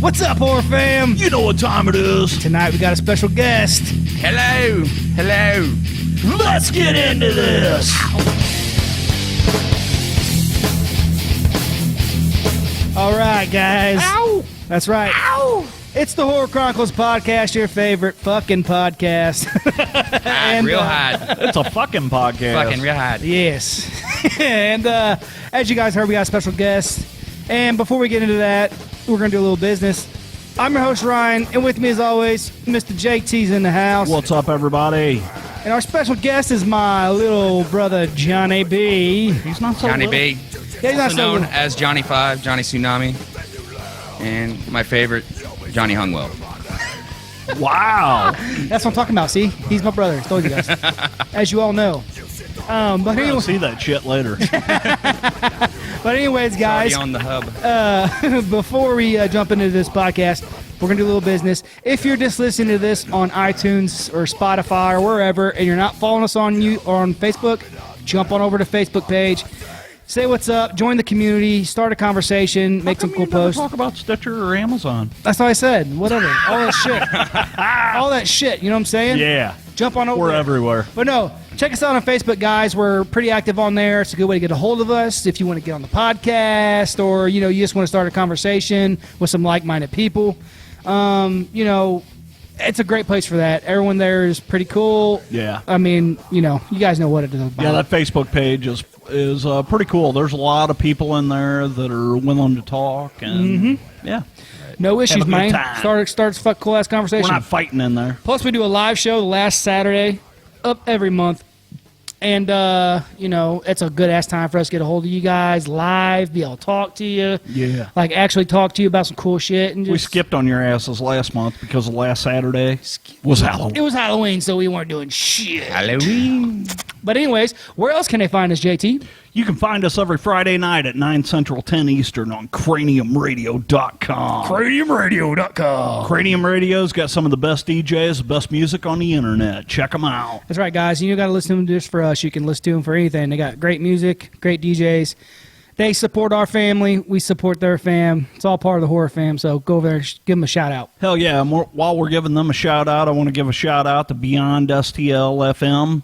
What's up, horror fam? You know what time it is. Tonight we got a special guest. Hello. Let's get into this. All right, guys. Ow. That's right. Ow. It's the Horror Chronicles podcast, your favorite fucking podcast. And, real hot. It's a fucking podcast. Fucking real hot. Yes. And as you guys heard, we got a special guest. And before we get into that, we're going to do a little business. I'm your host, Ryan, and with me, as always, Mr. JT's in the house. What's up, everybody? And our special guest is my little brother, Johnny B. He's not so Johnny little. B. Yeah, he's not Also so known little. as Johnny 5, Johnny Tsunami. And my favorite, Johnny Hungwell. Wow. That's what I'm talking about, see? He's my brother. I told you guys. As you all know. But We're anyway, gonna see that shit later. But anyways, guys, Already on the hub. before we jump into this podcast, we're going to do a little business. If you're just listening to this on iTunes or Spotify or wherever, and you're not following us on Facebook, jump on over to Facebook page. Say what's up, join the community, start a conversation, make some cool posts. Talk about Stitcher or Amazon. That's what I said. Whatever. All that shit. All that shit. You know what I'm saying? Yeah. Jump on over We're there. everywhere. But no, check us out on Facebook, guys. We're pretty active on there. It's a good way to get a hold of us if you want to get on the podcast or, you just want to start a conversation with some like-minded people. It's a great place for that. Everyone there is pretty cool. Yeah. I mean, you guys know what it is about. Yeah, that Facebook page is pretty cool. There's a lot of people in there that are willing to talk, and yeah, No issues, good man. time. Starts cool-ass conversation. we're not fighting in there. Plus, we do a live show the last Saturday up every month. And, it's a good-ass time for us to get a hold of you guys live, be able to talk to you. Yeah. Like, actually talk to you about some cool shit. And just, We skipped on your asses last month because last Saturday was Halloween. It was Halloween, so we weren't doing shit. Halloween. But anyways, where else can they find us, JT? You can find us every Friday night at 9 Central, 10 Eastern on craniumradio.com. CraniumRadio.com. Cranium Radio's got some of the best DJs, the best music on the internet. Check them out. That's right, guys. You got to listen to them just for us. You can listen to them for anything. They got great music, great DJs. They support our family. We support their fam. It's all part of the horror fam, so go over there and give them a shout-out. Hell yeah. While we're giving them a shout-out, I want to give a shout-out to Beyond STL FM.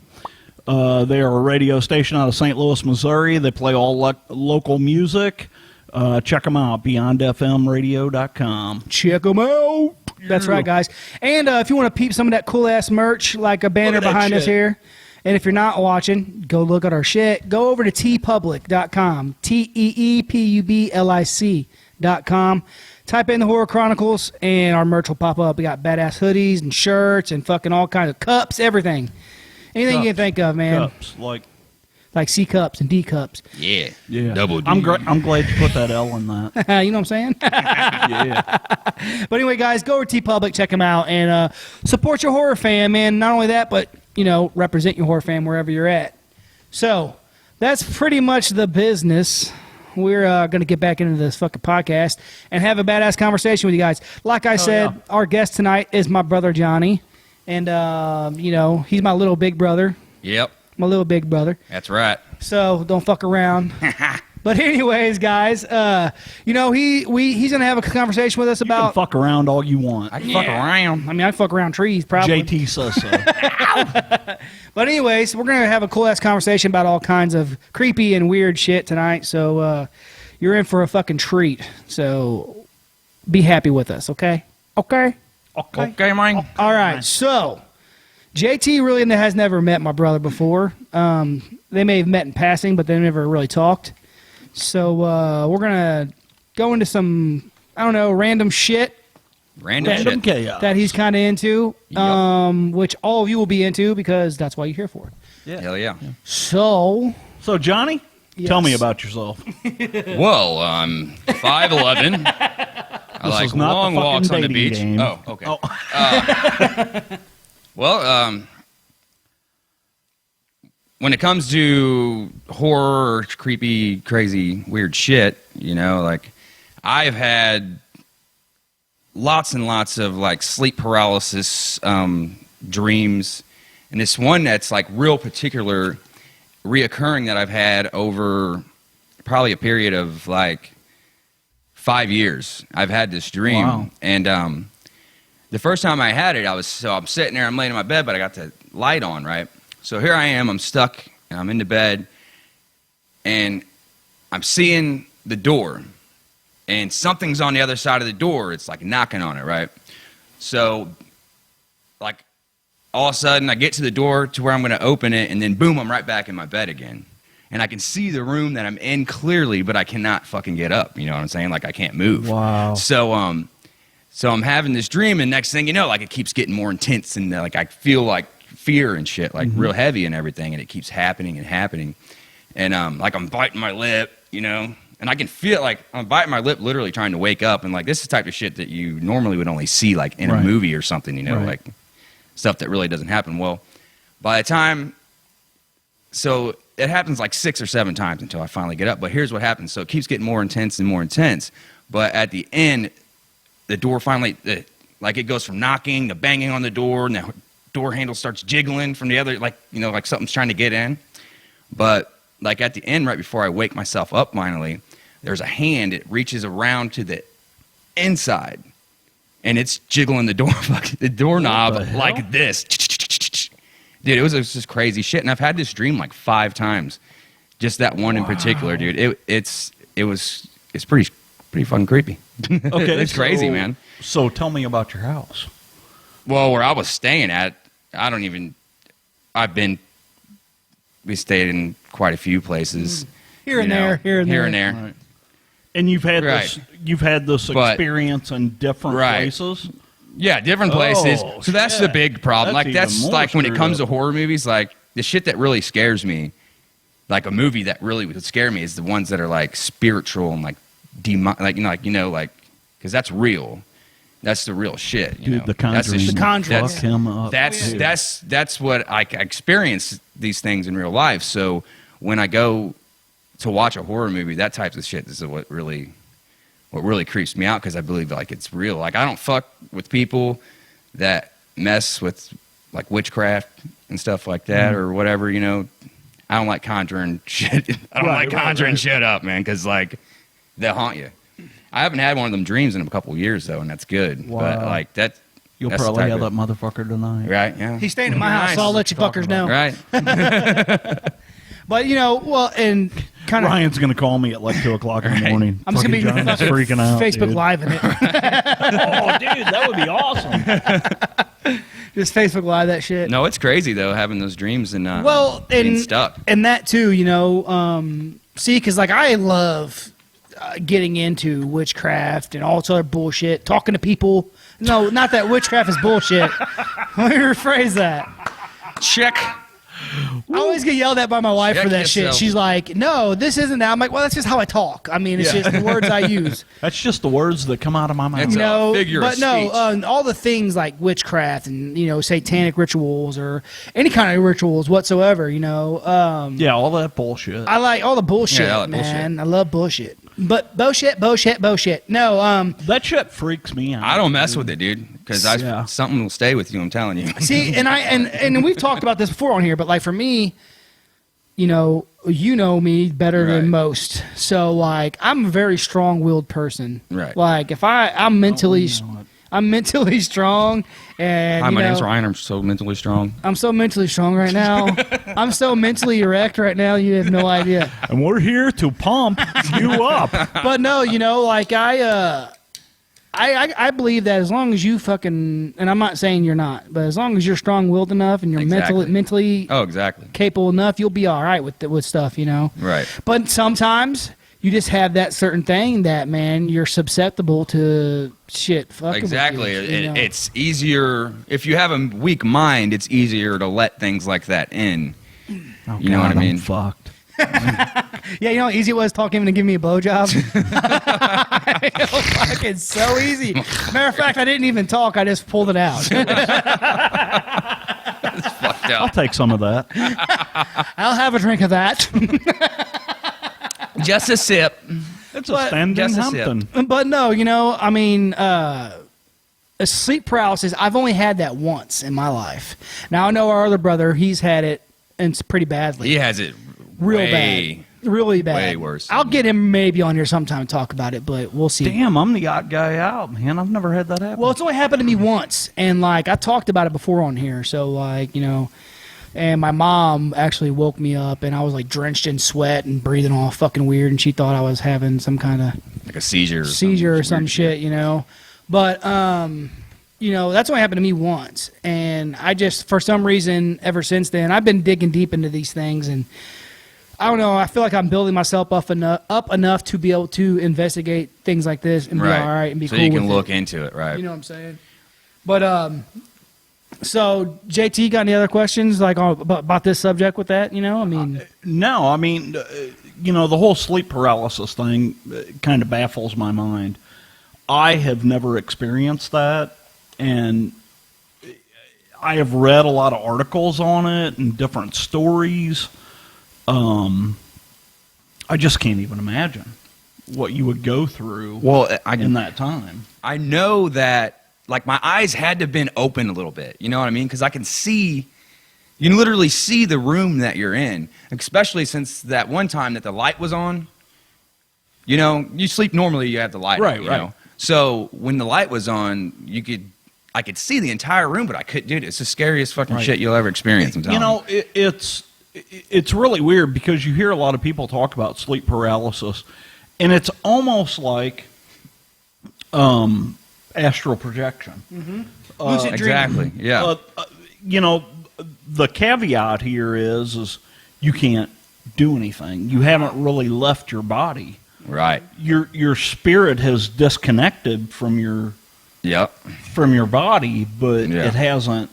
They are a radio station out of St. Louis, Missouri. They play all local music. Check them out, beyondfmradio.com. Check them out. That's right, guys. And if you want to peep some of that cool-ass merch, like a banner Look at that behind us shit. here, and if you're not watching, go look at our shit. Go over to teepublic.com, teepublic.com. Type in the Horror Chronicles, and our merch will pop up. We got badass hoodies and shirts and fucking all kinds of cups, everything. Anything you can think of, man. Cups, like C cups and D cups. Yeah. yeah. Double D. I'm glad you put that L in that. You know what I'm saying? Yeah. But anyway, guys, go over to TeePublic, check them out, and support your horror fan, man. Not only that, but, represent your horror fan wherever you're at. So, that's pretty much the business. We're going to get back into this fucking podcast and have a badass conversation with you guys. Like I said, yeah. Our guest tonight is my brother, Johnny. And, he's my little big brother. Yep. My little big brother. That's right. So, don't fuck around. But anyways, guys, he's going to have a conversation with us You can about... fuck around all you want. I can fuck around. I mean, I fuck around trees, probably. JT says so. But anyways, we're going to have a cool-ass conversation about all kinds of creepy and weird shit tonight. So you're in for a fucking treat. So be happy with us, okay? Okay? Okay, man. All right, so JT really has never met my brother before. They may have met in passing, but they never really talked. So we're going to go into some, random shit. Random shit. That he's kind of into, Yep. which all of you will be into because that's why you're here for it. Yeah. Hell yeah. So, Johnny, Yes. tell me about yourself. Well, I'm 5'11". I like is not the long fucking walks on the dating beach. game. Oh, okay. Oh. Well, when it comes to horror, creepy, crazy, weird shit, I've had lots and lots of sleep paralysis dreams, and this one that's real particular, reoccurring that I've had over probably a period of like 5 years. I've had this dream. Wow. And the first time I had it, I'm sitting there, I'm laying in my bed, but I got the light on, right? So here I am, I'm stuck, and I'm in the bed, and I'm seeing the door, and something's on the other side of the door. It's like knocking on it, right? So, like, all of a sudden, I get to the door to where I'm going to open it, and then boom, I'm right back in my bed again. And I can see the room that I'm in clearly, but I cannot fucking get up. You know what I'm saying? Like, I can't move. Wow. So I'm having this dream, and next thing you know, like, it keeps getting more intense, and like I feel like fear and shit, like real heavy and everything, and it keeps happening and happening. And like I'm biting my lip, you know, and I can feel like I'm biting my lip, literally trying to wake up. And like this is the type of shit that you normally would only see like in a movie or something, you know, like stuff that really doesn't happen. Well, by the time, so it happens like 6 or 7 times until I finally get up. But here's what happens. So it keeps getting more intense and more intense. But at the end, the door finally, like it goes from knocking to banging on the door, and the door handle starts jiggling from the other, like, you know, like something's trying to get in. But like at the end, right before I wake myself up finally, there's a hand, it reaches around to the inside, and it's jiggling the door, the doorknob like this. Dude, it was just crazy shit. And I've had this dream like 5 times. Just that one in particular, dude. It's pretty fucking creepy. Okay, it's crazy, man. So tell me about your house. Well, where I was staying at, we stayed in quite a few places. Here and there. Right. And you've had this experience in different places? Yeah, different places. So that's the big problem. That's like that's like when it comes to horror movies, like the shit that really scares me, like a movie that really would scare me is the ones that are like spiritual and like demon, like because that's real. That's the real shit, you know. The Conjuring. The Conjuring. Fuck him up. That's what I experience these things in real life. So when I go to watch a horror movie, that type of shit is what really creeps me out, because I believe like it's real. Like I don't fuck with people that mess with like witchcraft and stuff like that or whatever, you know. I don't like conjuring shit. I don't like conjuring shit up, man, because like they'll haunt you. I haven't had one of them dreams in a couple of years though, and that's good. Wow. But like that, you'll probably have that motherfucker tonight, right? Yeah, he's staying at my house, so I'll let you fuckers know. Right. But you know, well, and kind of Ryan's gonna call me at like 2 o'clock in the morning. I'm just gonna be Fucking John's freaking out. Facebook dude. Live in it. Oh, dude, that would be awesome. Just Facebook Live that shit. No, it's crazy though, having those dreams and being stuck. And that too, you know. See, because like I love getting into witchcraft and all this other bullshit, talking to people. No, not that witchcraft is bullshit. Let me rephrase that. Check. I always get yelled at by my wife Check for that yourself. shit. She's like, "No, this isn't that." I'm like, "Well, that's just how I talk. I mean, it's just the words I use." That's just the words that come out of my mouth. It's a No, figure of but no, speech. all the things like witchcraft and, you know, satanic rituals or any kind of rituals whatsoever, you know. Yeah, all that bullshit. I like all the bullshit, all that man. I love bullshit. But bullshit. No, that shit freaks me out. I don't mess with it, dude, because something will stay with you. I'm telling you. see, and we've talked about this before on here, but like for me, you know me better than most. So like I'm a very strong-willed person. Right. Like if I'm mentally strong, and Hi, my know, name's Ryan. I'm so mentally strong. I'm so mentally strong right now. I'm so mentally erect right now. You have no idea. And we're here to pump you up. But no, you know, like I believe that as long as you fucking, and I'm not saying you're not, but as long as you're strong-willed enough and you're mentally Oh, exactly. capable enough, you'll be all right with stuff, you know. Right. But sometimes you just have that certain thing that, man, you're susceptible to shit. Exactly. You know? It's easier if you have a weak mind. It's easier to let things like that in. Oh, You know what I mean? I'm fucked. Yeah, you know how easy it was talking him to give me a blowjob? Fucking so easy. Matter of fact, I didn't even talk. I just pulled it out. It's fucked I'll up. take some of that. I'll have a drink of that. Just a sip. It's a standing just a sip. Hampton. But no, you know, I mean, a sleep paralysis, I've only had that once in my life. Now, I know our other brother, he's had it, and it's pretty badly. He has it Real way, Really bad. Way worse. I'll get him maybe on here sometime and talk about it, but we'll see. Damn, I'm the odd guy out, man. I've never had that happen. Well, it's only happened to me once, and like I talked about it before on here, so like and my mom actually woke me up, and I was like drenched in sweat and breathing all fucking weird, and she thought I was having some kind of like a seizure or some shit, But that's only happened to me once, and I just for some reason ever since then I've been digging deep into these things, and I don't know. I feel like I'm building myself up enough to be able to investigate things like this and be all right and be cool with it. So you can look into it, right? You know what I'm saying? But so JT, got any other questions like about this subject with that? I mean, no. I mean, the whole sleep paralysis thing kind of baffles my mind. I have never experienced that, and I have read a lot of articles on it and different stories. I just can't even imagine what you would go through in that time. I know that, like, my eyes had to have been open a little bit. You know what I mean? Because I can see, you can literally see the room that you're in, especially since that one time that the light was on. You sleep normally, you have the light on, you know? So when the light was on, I could see the entire room, but I couldn't, dude. It's the scariest fucking shit you'll ever experience. I'm telling you. It's really weird because you hear a lot of people talk about sleep paralysis, and it's almost like astral projection. Mm-hmm. Lucid exactly. dreaming. Yeah. The caveat here is you can't do anything. You haven't really left your body. Right. Your spirit has disconnected from your body, but it hasn't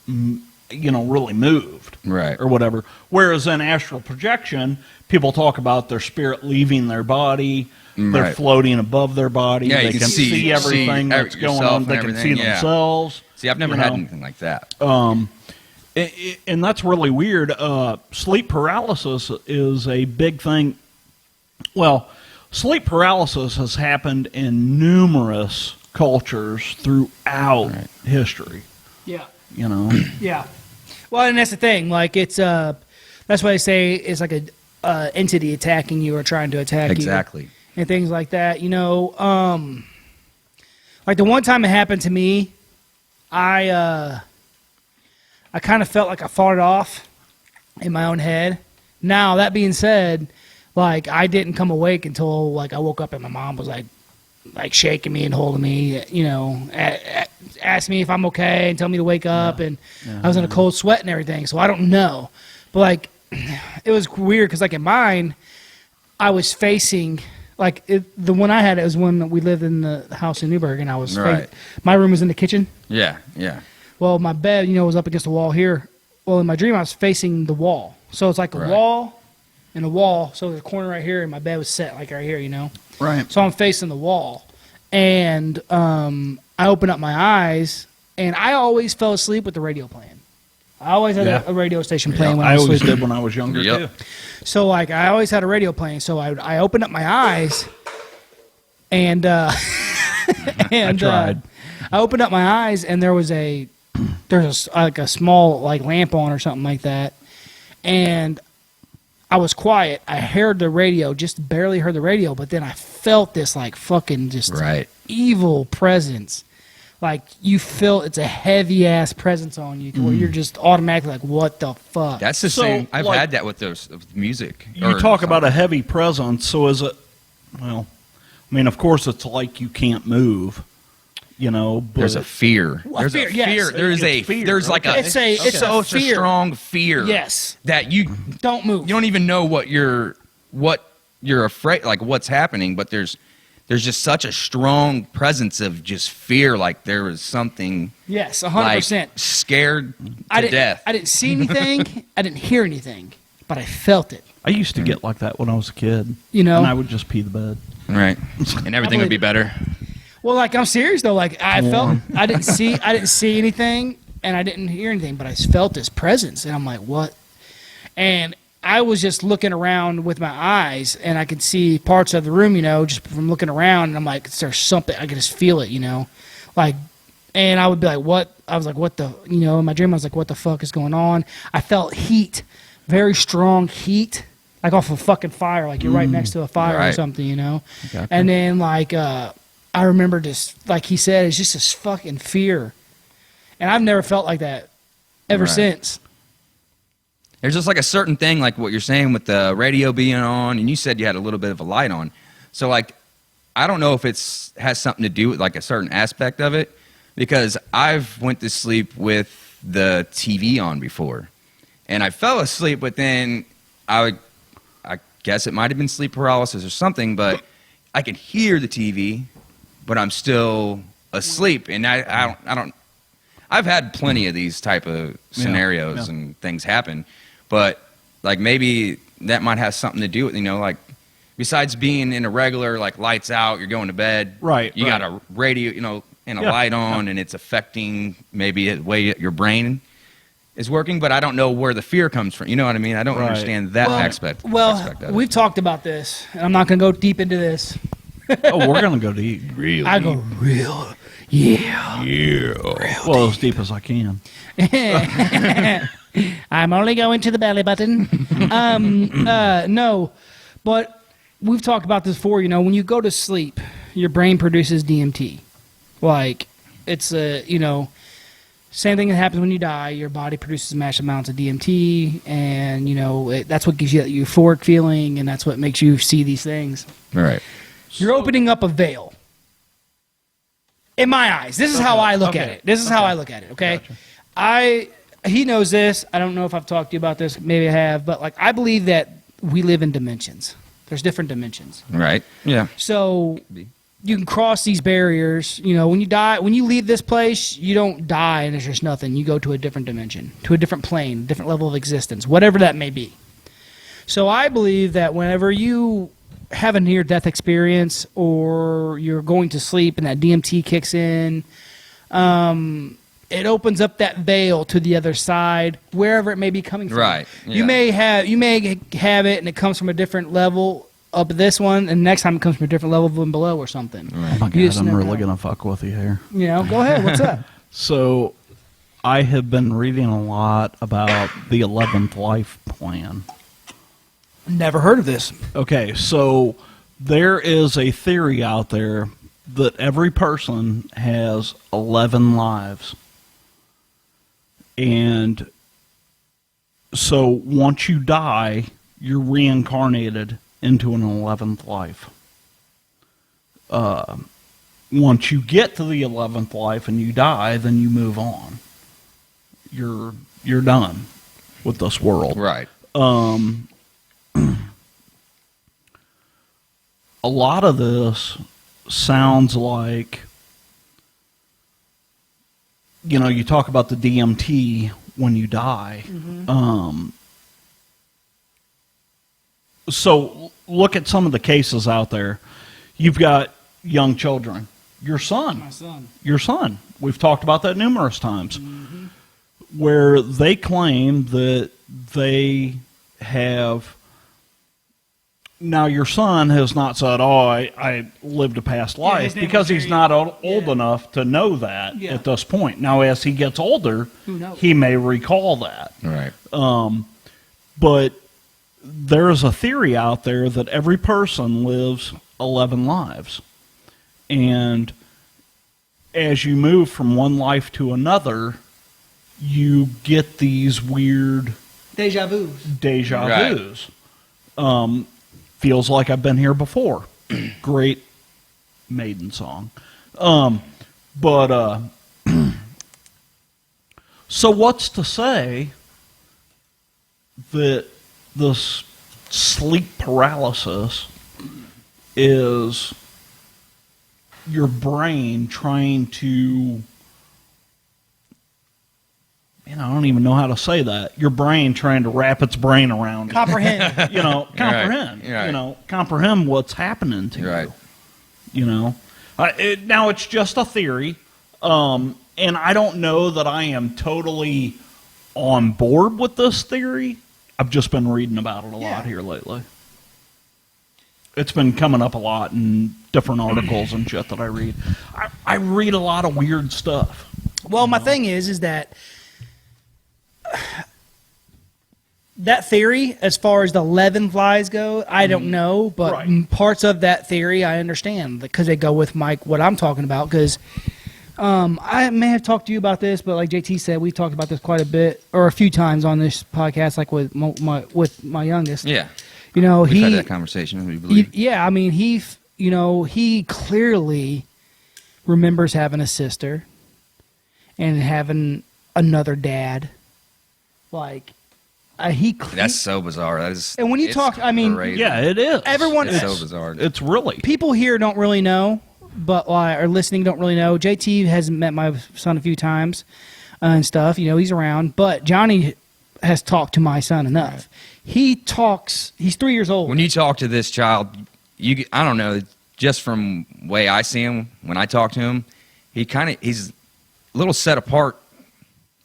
really moved. Right. Or whatever. Whereas in astral projection, people talk about their spirit leaving their body. They're floating above their body. Yeah, they you can see everything that's going on. They can see themselves. See, I've never had anything like that. And that's really weird. Sleep paralysis is a big thing. Well, sleep paralysis has happened in numerous cultures throughout history. Yeah. Yeah. Well, and that's the thing. Like it's that's why they say it's like a entity attacking you or trying to attack you. Exactly. And things like that. Like the one time it happened to me, I kind of felt like I fought it off in my own head. Now, that being said, like I didn't come awake until like I woke up and my mom was like shaking me and holding me, asked me if I'm okay and tell me to wake up, and I was in a cold sweat and everything, so I don't know. But like it was weird because like in mine, I was facing the one I had, it was when we lived in the house in Newburgh, and I was my room was in the kitchen. Yeah. Well, my bed, was up against the wall here. Well, in my dream, I was facing the wall, so it's like a wall and a wall. So the corner right here, and my bed was set like right here, Right. So I'm facing the wall, and I open up my eyes, and I always fell asleep with the radio playing. I always had a radio station playing when I was always sleeping. did when I was younger too. So like I always had a radio playing. So I opened up my eyes, and I tried. I opened up my eyes, and there's like a small like lamp on or something like that, and I was quiet. I heard the radio, just barely heard the radio, but then I felt this like fucking just evil presence. Like you feel it's a heavy ass presence on you, where you're just automatically like, "What the fuck?" That's the same. I've had that with with music. You talk about a heavy presence. So is it? Well, I mean, of course, it's like you can't move. But there's a fear. There's a fear. There's a fear. There's like it's a fear. Strong fear. Yes. That you don't move. You don't even know what you're afraid, like what's happening, but there's just such a strong presence of just fear, like there was something. Yes, 100%. Like, scared to death. I didn't see anything. I didn't hear anything, but I felt it. I used to get like that when I was a kid. And I would just pee the bed. Right. And everything would be better. Well, like I'm serious though. Like I felt, I didn't see anything, and I didn't hear anything, but I felt this presence, and I'm like, what? And I was just looking around with my eyes, and I could see parts of the room, just from looking around, and I'm like, there's something. I could just feel it, like, and I would be like, what? I was like, what the, in my dream, I was like, what the fuck is going on? I felt heat, very strong heat like off a fucking fire, like you're right next to a fire or Right. something, you know. Gotcha. And then like I remember just like he said, it's just this fucking fear, and I've never felt like that ever Right. since. There's just like a certain thing, like what you're saying with the radio being on, and you said you had a little bit of a light on. So like, I don't know if has something to do with like a certain aspect of it, because I've went to sleep with the TV on before, and I fell asleep, but then I guess it might have been sleep paralysis or something, but I could hear the TV, but I'm still asleep, and I don't. I've had plenty of these type of scenarios yeah. and things happen, but like maybe that might have something to do with, like besides being in a regular like lights out, you're going to bed, Right, You right. got a radio, and a Yeah, light on, and it's affecting maybe the way your brain is working. But I don't know where the fear comes from. You know what I mean? I don't Right. understand that aspect. Well, aspect of it. we've talked about this, and I'm not going to go deep into this. Oh, we're gonna go deep. really, I go real, yeah. Well, as deep as I can. I'm only going to the belly button. No, but we've talked about this before. When you go to sleep, your brain produces DMT. Like it's same thing that happens when you die. Your body produces massive amounts of DMT, and that's what gives you that euphoric feeling, and that's what makes you see these things. right. You're opening up a veil. In my eyes, this is how I look at it. This is how I look at it. Okay, Gotcha. He knows this. I don't know if I've talked to you about this. Maybe I have, but like I believe that we live in dimensions. There's different dimensions. Right. Yeah. So you can cross these barriers. When you die, when you leave this place, you don't die and there's just nothing. You go to a different dimension, to a different plane, different level of existence, whatever that may be. So I believe that whenever you have a near-death experience or you're going to sleep and that DMT kicks in, it opens up that veil to the other side, wherever it may be coming from. Right. You yeah. may have it and it comes from a different level up this one, and next time it comes from a different level than below or something. Oh my You God, just I'm never really know. gonna fuck with you here. Go ahead. What's up? So, I have been reading a lot about the 11th life plan. Never heard of this. Okay, so there is a theory out there that every person has 11 lives. And so once you die, you're reincarnated into an 11th life. Once you get to the 11th life and you die, then you move on. You're done with this world. Right. A lot of this sounds like, you talk about the DMT when you die. So look at some of the cases out there. You've got young children. Your son. My son. Your son. We've talked about that numerous times. Where they claim that they have... Now, your son has not said, I lived a past life, his name because was he's Jerry. not old enough to know that Yeah. at this point. Now, as he gets older, Who knows? he may recall that. Right. But there is a theory out there that every person lives 11 lives. And as you move from one life to another, you get these weird Deja vus. deja vus. Feels like I've been here before. Great Maiden song. So what's to say that this sleep paralysis is your brain trying to... I don't even know how to say that. Your brain trying to wrap its brain around it. Comprehend. Comprehend. Right. Comprehend what's happening to Right. you. Now it's just a theory, and I don't know that I am totally on board with this theory. I've just been reading about it a lot here lately. It's been coming up a lot in different articles and shit that I read. I read a lot of weird stuff. Well, my thing is that that theory, as far as the 11 flies go, I don't know, but Right. parts of that theory I understand because they go with what I'm talking about. Because I may have talked to you about this, but like JT said, we talked about this quite a bit or a few times on this podcast, like with my youngest. Yeah. You know, We've had that conversation, we believe. yeah, I mean, he clearly remembers having a sister and having another dad. Like, That's so bizarre. That is. And when you it's talk, I mean, crazy. Yeah, it is. Everyone- It's so bizarre. It's really. people here don't really know, but or listening don't really know. JT has met my son a few times and stuff. You know, he's around, but Johnny has talked to my son enough. He talks. He's 3 years old. When you talk to this child, I don't know, just from the way I see him, when I talk to him, he's a little set apart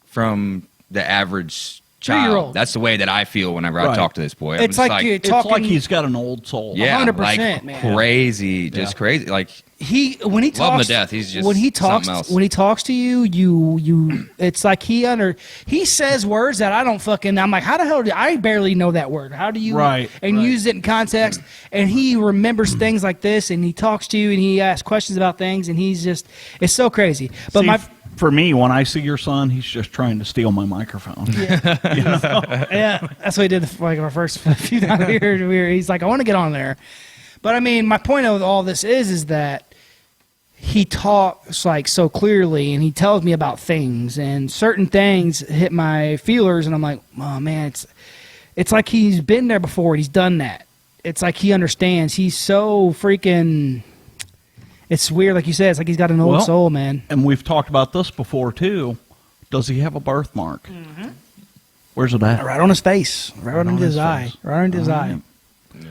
from the average child. 3-year-old. That's the way that I feel whenever I Right. talk to this boy. I'm It's just like you're It's talking. like he's got an old soul. yeah, 100%, like man. crazy, just Yeah. crazy. Like, When he Love him talks to death. He's just when he talks something else. when he talks to you, you it's like he says words that I don't fucking. I'm like, how the hell do I barely know that word? How do you Right, and right. use it in context? And he remembers things like this, and he talks to you, and he asks questions about things, and he's just it's so crazy. But See, my for me, when I see your son, he's just trying to steal my microphone. yeah, that's what he did like our first few times he's like, I want to get on there. But I mean, my point of all this is that he talks like so clearly, and he tells me about things, and certain things hit my feelers, and I'm like, oh man, it's like he's been there before, and he's done that. It's like he understands. He's so freaking. It's weird, like you said. It's like he's got an old Well, soul, man. And we've talked about this before, too. Does he have a birthmark? Mm-hmm. Where's it at? Right on his face, right under on his his eye, face. right under his All eye. right.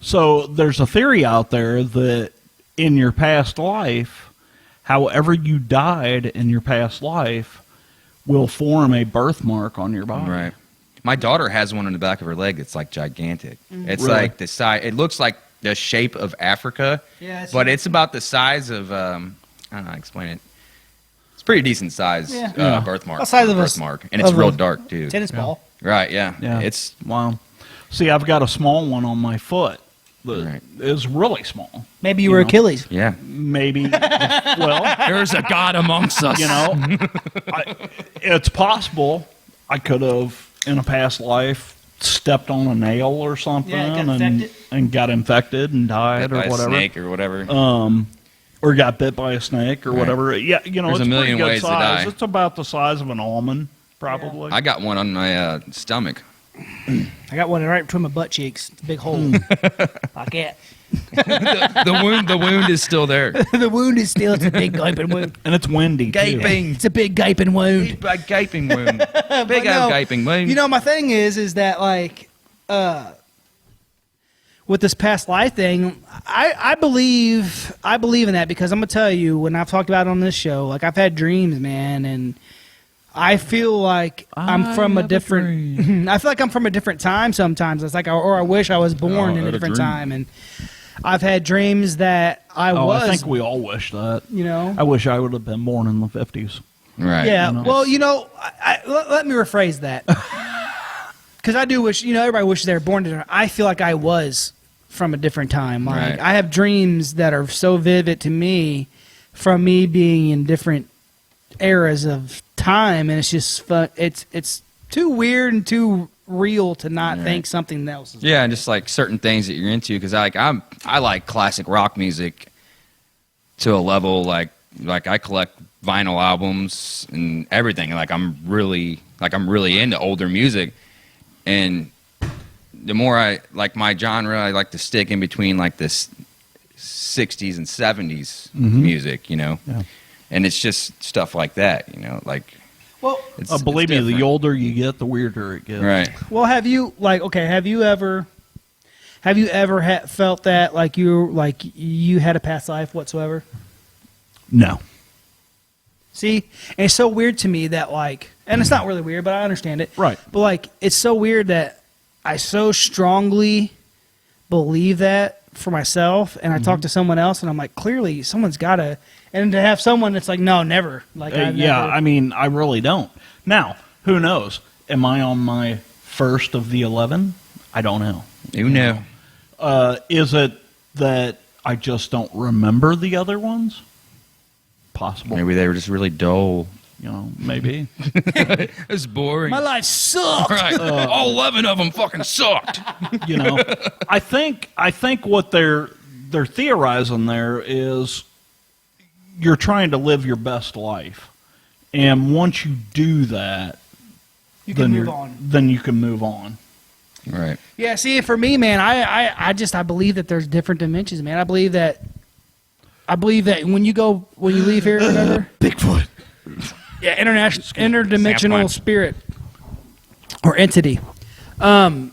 So there's a theory out there that in your past life, however you died in your past life will form a birthmark on your body. right. My daughter has one on the back of her leg that's like gigantic. It's Really? like the size. It looks like the shape of Africa, Yeah, but it's about the size of I don't know how to explain it. It's pretty decent size Yeah. Yeah. birthmark. The size of a birthmark, and it's of real a dark too. tennis ball. Right? Yeah. Yeah. It's Wow. See, I've got a small one on my foot that Right. is really small. Maybe you were know. Achilles. yeah. Maybe, well, There's a God amongst us. you know, it's possible I could have, in a past life, stepped on a nail or something Yeah, got infected. and got infected and died Bit by or a whatever. snake or whatever. Or got bit by a snake or Right. whatever. Yeah, you know, There's it's a million pretty good ways to size. die. It's about the size of an almond, probably. I got one on my stomach. I got one right between my butt cheeks. It's a big hole. Like that. The wound is still there. The wound is still, it's a big gaping wound. And it's windy, too. Gaping. It's a big gaping wound. Big gaping wound. Big no, old gaping wound. You know, my thing is that like, with this past life thing, I believe in that because I'm gonna tell you when I've talked about it on this show, like I've had dreams, man, and I feel like I'm from a different. I feel like I'm from a different time sometimes. It's like, or I wish I was born Oh, in I a had a different dream. time, and I've had dreams that I was. I think we all wish that. You know. I wish I would have been born in the 50s. right. Yeah. You know? Well, you know, let me rephrase that. Because I do wish, you know, everybody wishes they were born different. I feel like I was from a different time. Like Right. I have dreams that are so vivid to me from me being in different eras of time, and it's just fun. It's too weird and too real to not Right. think something else is. Yeah, and just like certain things that you're into, because I like classic rock music to a level like I collect vinyl albums and everything. Like I'm really into older music, and the more I like my genre, I like to stick in between like this 60s and 70s music, you know, Yeah. and it's just stuff like that, you know, like Well, it's, Believe it's me, the different. older you get, the weirder it gets. Right. well, have you ever felt that like you had a past life whatsoever? No. See, and it's so weird to me that like, and it's not really weird, but I understand it. Right. But like, it's so weird that I so strongly believe that for myself, and I talk to someone else, and I'm like, clearly someone's got to, and to have someone that's like, no, never. Like, I've Yeah, never. I mean, I really don't. Now, who knows? Am I on my first of the 11? I don't know. Who knew? Is it that I just don't remember the other ones? Possible. Maybe they were just really dull. Maybe. It's boring. My life sucked. Right. All 11 of them fucking sucked. I think what they're theorizing there is you're trying to live your best life, and once you do that, You can move on. Then you can move on. Right. Yeah, see, for me, man, I believe that there's different dimensions, man. I believe that when you leave here, remember? Bigfoot. Yeah, interdimensional Sample. spirit or entity. The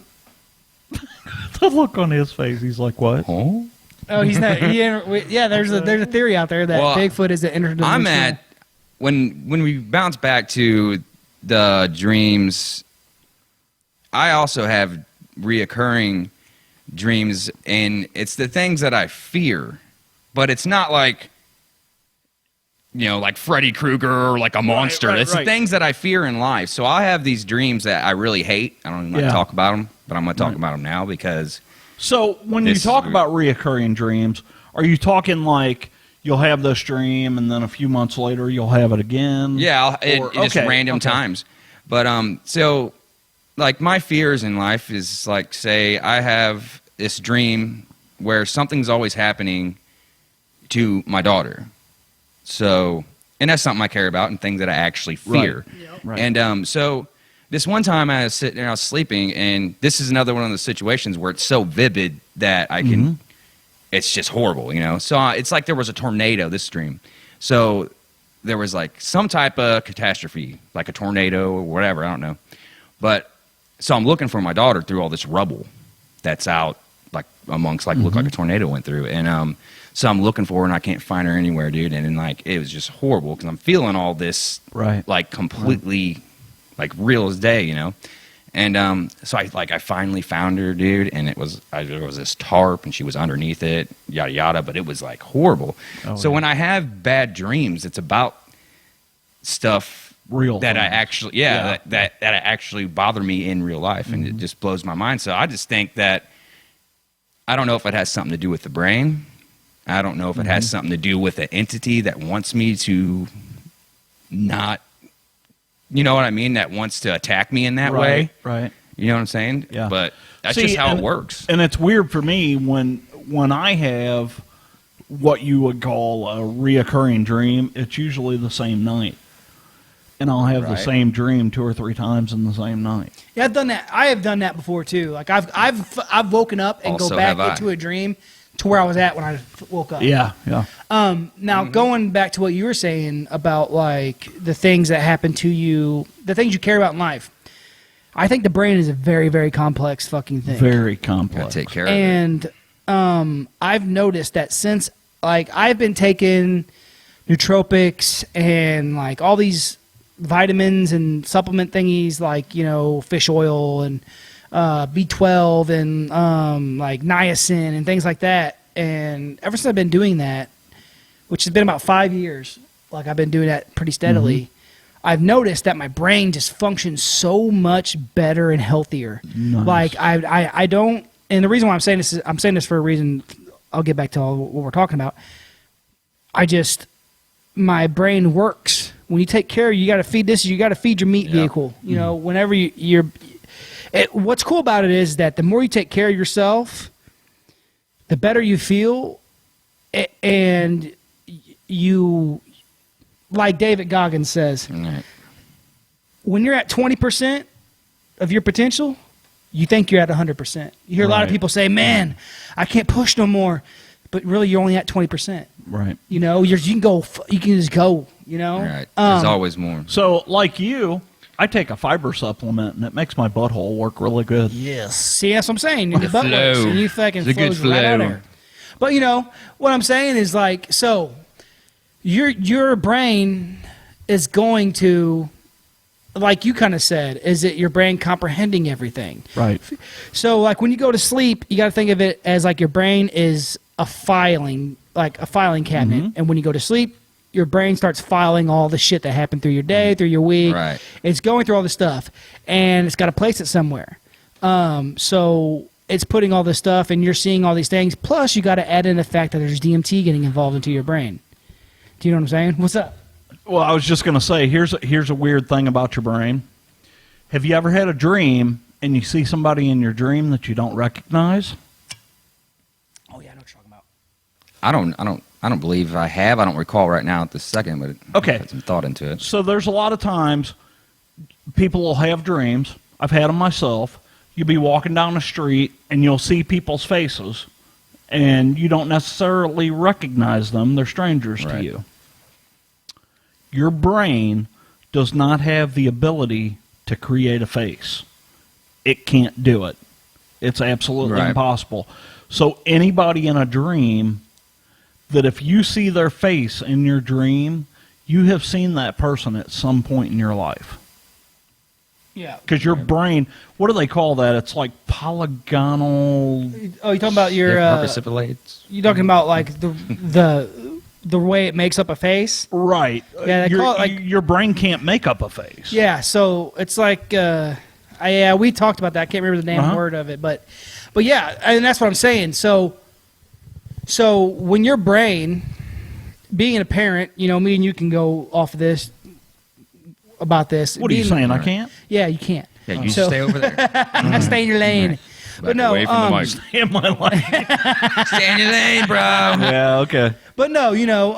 look on his face, he's like, what? Oh? Oh, he's not. Yeah, there's a theory out there that Well, Bigfoot is an interdimensional. I'm at when we bounce back to the dreams. I also have reoccurring dreams, and it's the things that I fear, but it's not like like Freddy Krueger or like a monster. It's the things that I fear in life. So I have these dreams that I really hate. I don't even want to talk about them, but I'm going to talk about them now because. So when you talk about reoccurring dreams, are you talking like you'll have this dream and then a few months later you'll have it again? Yeah, just random times. But so like my fears in life is like, say I have this dream where something's always happening to my daughter. So, and that's something I care about and things that I actually fear. Right. Yep. Right. And so this one time I was sitting there, I was sleeping, and this is another one of the situations where it's so vivid that I can, it's just horrible, So it's like there was a tornado, this dream. So there was like some type of catastrophe, like a tornado or whatever, I don't know. But so I'm looking for my daughter through all this rubble that's out, like amongst, like, look like a tornado went through. And so I'm looking for her, and I can't find her anywhere, dude. And then, like, it was just horrible because I'm feeling all this, like, completely, like, real as day, And so I finally found her, dude, and there was this tarp, and she was underneath it, yada yada. But it was like horrible. When I have bad dreams, it's about stuff real that things. I actually, that actually bother me in real life, and it just blows my mind. So I just think that I don't know if it has something to do with the brain. I don't know if it has something to do with an entity that wants me to not, you know what I mean, that wants to attack me in that way. Right. You know what I'm saying? Yeah. But that's just how it works. And it's weird for me when I have what you would call a reoccurring dream, it's usually the same night. And I'll have the same dream 2 or 3 times in the same night. Yeah, I've done that. I have done that before too. Like I've woken up and Also go back have I. into a dream to where I was at when I woke up. Yeah. Now going back to what you were saying about like the things that happen to you, the things you care about in life. I think the brain is a very, very complex fucking thing. Very complex. Gotta take care of it. And I've noticed that since like I've been taking nootropics and like all these vitamins and supplement thingies like fish oil and B12 and like niacin and things like that, and ever since I've been doing that, which has been about 5 years, like I've been doing that pretty steadily, I've noticed that my brain just functions so much better and healthier. Nice. Like I don't, and the reason why I'm saying this is I'm saying this for a reason. I'll get back to all what we're talking about. My brain works. When you take care, you got to feed this. You got to feed your meat vehicle. Whenever you're. What's cool about it is that the more you take care of yourself, the better you feel, and you, like David Goggins says, when you're at 20% of your potential, you think you're at 100%. You hear a lot of people say, "Man, I can't push no more," but really you're only at 20%. Right. You can go. You can just go. Right. There's always more. So, like you, I take a fiber supplement, and it makes my butthole work really good. Yes. See, that's what I'm saying. Your butt Flow. works, and you fucking It's a good flows right out flow. of there. But what I'm saying is like, so your brain is going to, like you kind of said, is it your brain comprehending everything? Right. So like when you go to sleep, you got to think of it as like your brain is a filing cabinet, and when you go to sleep, your brain starts filing all the shit that happened through your day, through your week. Right. It's going through all this stuff, and it's got to place it somewhere. So it's putting all this stuff, and you're seeing all these things. Plus, you got to add in the fact that there's DMT getting involved into your brain. Do you know what I'm saying? What's up? Well, I was just going to say, here's a weird thing about your brain. Have you ever had a dream and you see somebody in your dream that you don't recognize? Oh yeah, I know what you're talking about. I don't believe I have. I don't recall right now at this second, but Okay. I put some thought into it. So there's a lot of times people will have dreams. I've had them myself. You'll be walking down the street and you'll see people's faces, and you don't necessarily recognize them. They're strangers to Right. you. Your brain does not have the ability to create a face. It can't do it. It's absolutely Right. impossible. So anybody in a dream, that if you see their face in your dream, you have seen that person at some point in your life. Yeah. Because your brain, what do they call that? It's like polygonal. Oh, you talking about your? Precipitates. You talking about like the way it makes up a face? Right. Yeah, they call it like- your brain can't make up a face. Yeah. So it's like, yeah, we talked about that. I can't remember the damn word of it, but yeah, and that's what I'm saying. So when your brain, being a parent, you know, me and you can go off of this about this. What are you saying? I can't? Yeah, you can't. Yeah, you So- stay over there. Stay in your lane. But no, away from the mic. In my life. Stay in your lane, bro. Yeah, okay. but no, you know,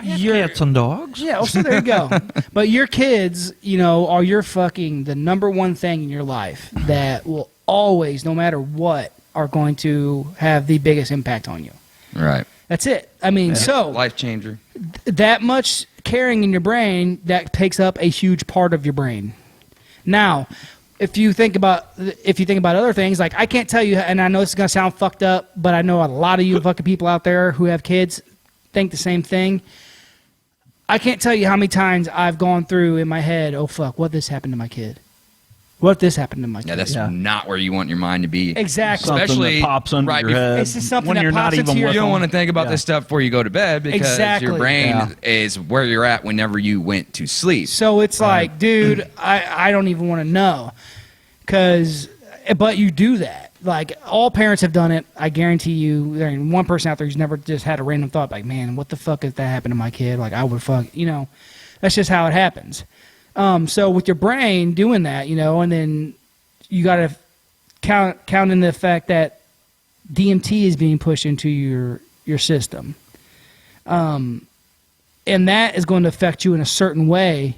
your Cats and dogs? yeah. Well, so there you go. But your kids, you know, are your fucking the number one thing in your life that will always, no matter what, are going to have the biggest impact on you. Right. That's it. I mean, so Life changer. that much carrying in your brain, that takes up a huge part of your brain. Now, if you think about other things, like I can't tell you, and I know this is gonna sound fucked up, but I know a lot of you fucking people out there who have kids think the same thing. I can't tell you how many times I've gone through in my head, oh fuck, what this happened to my kid? What this happened to my kid? Yeah, that's Yeah. not where you want your mind to be. Exactly. Something Especially that pops under right your bef- head. It's just something when that you're not pops into even your- with You don't them. want to think about Yeah. this stuff before you go to bed because Exactly. your brain Yeah. is where you're at whenever you went to sleep. So it's like, dude, I don't even want to know. But you do that. Like, all parents have done it. I guarantee you, there ain't one person out there who's never just had a random thought, like, man, what the fuck if that happened to my kid? Like, I would fuck, you know, that's just how it happens. So with your brain doing that, you know, and then you got to count in the fact that DMT is being pushed into your system. And that is going to affect you in a certain way.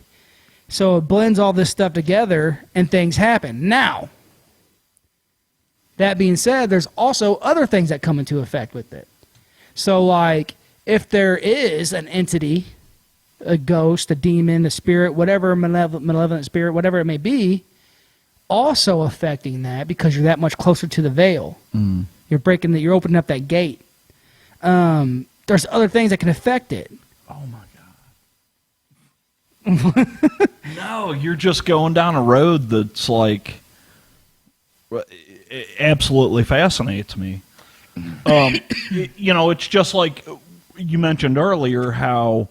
So it blends all this stuff together and things happen. Now, that being said, there's also other things that come into effect with it. So, like, if there is an entity, a ghost, a demon, a spirit, whatever, malevolent spirit, whatever it may be, also affecting that because you're that much closer to the veil. You're opening up that gate. There's other things that can affect it. Oh my God. No, you're just going down a road that's like, it absolutely fascinates me. You know, it's just like you mentioned earlier how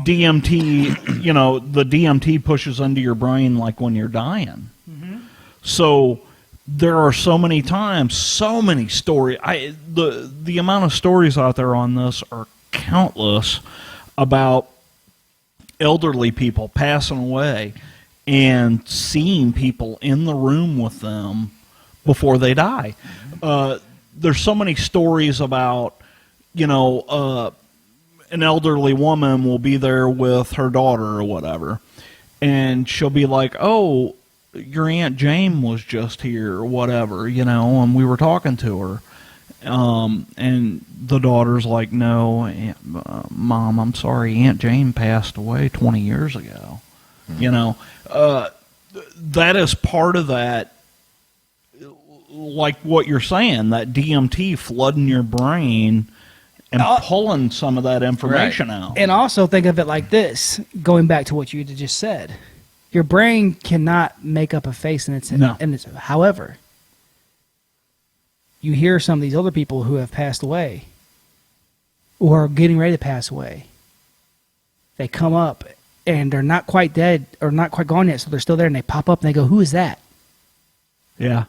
DMT, you know, the DMT pushes into your brain like when you're dying. So there are so many times, so many stories. The amount of stories out there on this are countless about elderly people passing away and seeing people in the room with them before they die. There's so many stories about, you know, an elderly woman will be there with her daughter or whatever, and she'll be like, oh, your Aunt Jane was just here or whatever, you know, and we were talking to her. And the daughter's like, no, Mom, I'm sorry, Aunt Jane passed away 20 years ago. You know, that is part of that, like what you're saying, that DMT flooding your brain and pulling some of that information out. And also think of it like this, going back to what you just said. Your brain cannot make up a face in its, No. however, you hear some of these other people who have passed away, or getting ready to pass away, they come up and they're not quite dead or not quite gone yet, so they're still there, and they pop up and they go, "Who is that?" Yeah.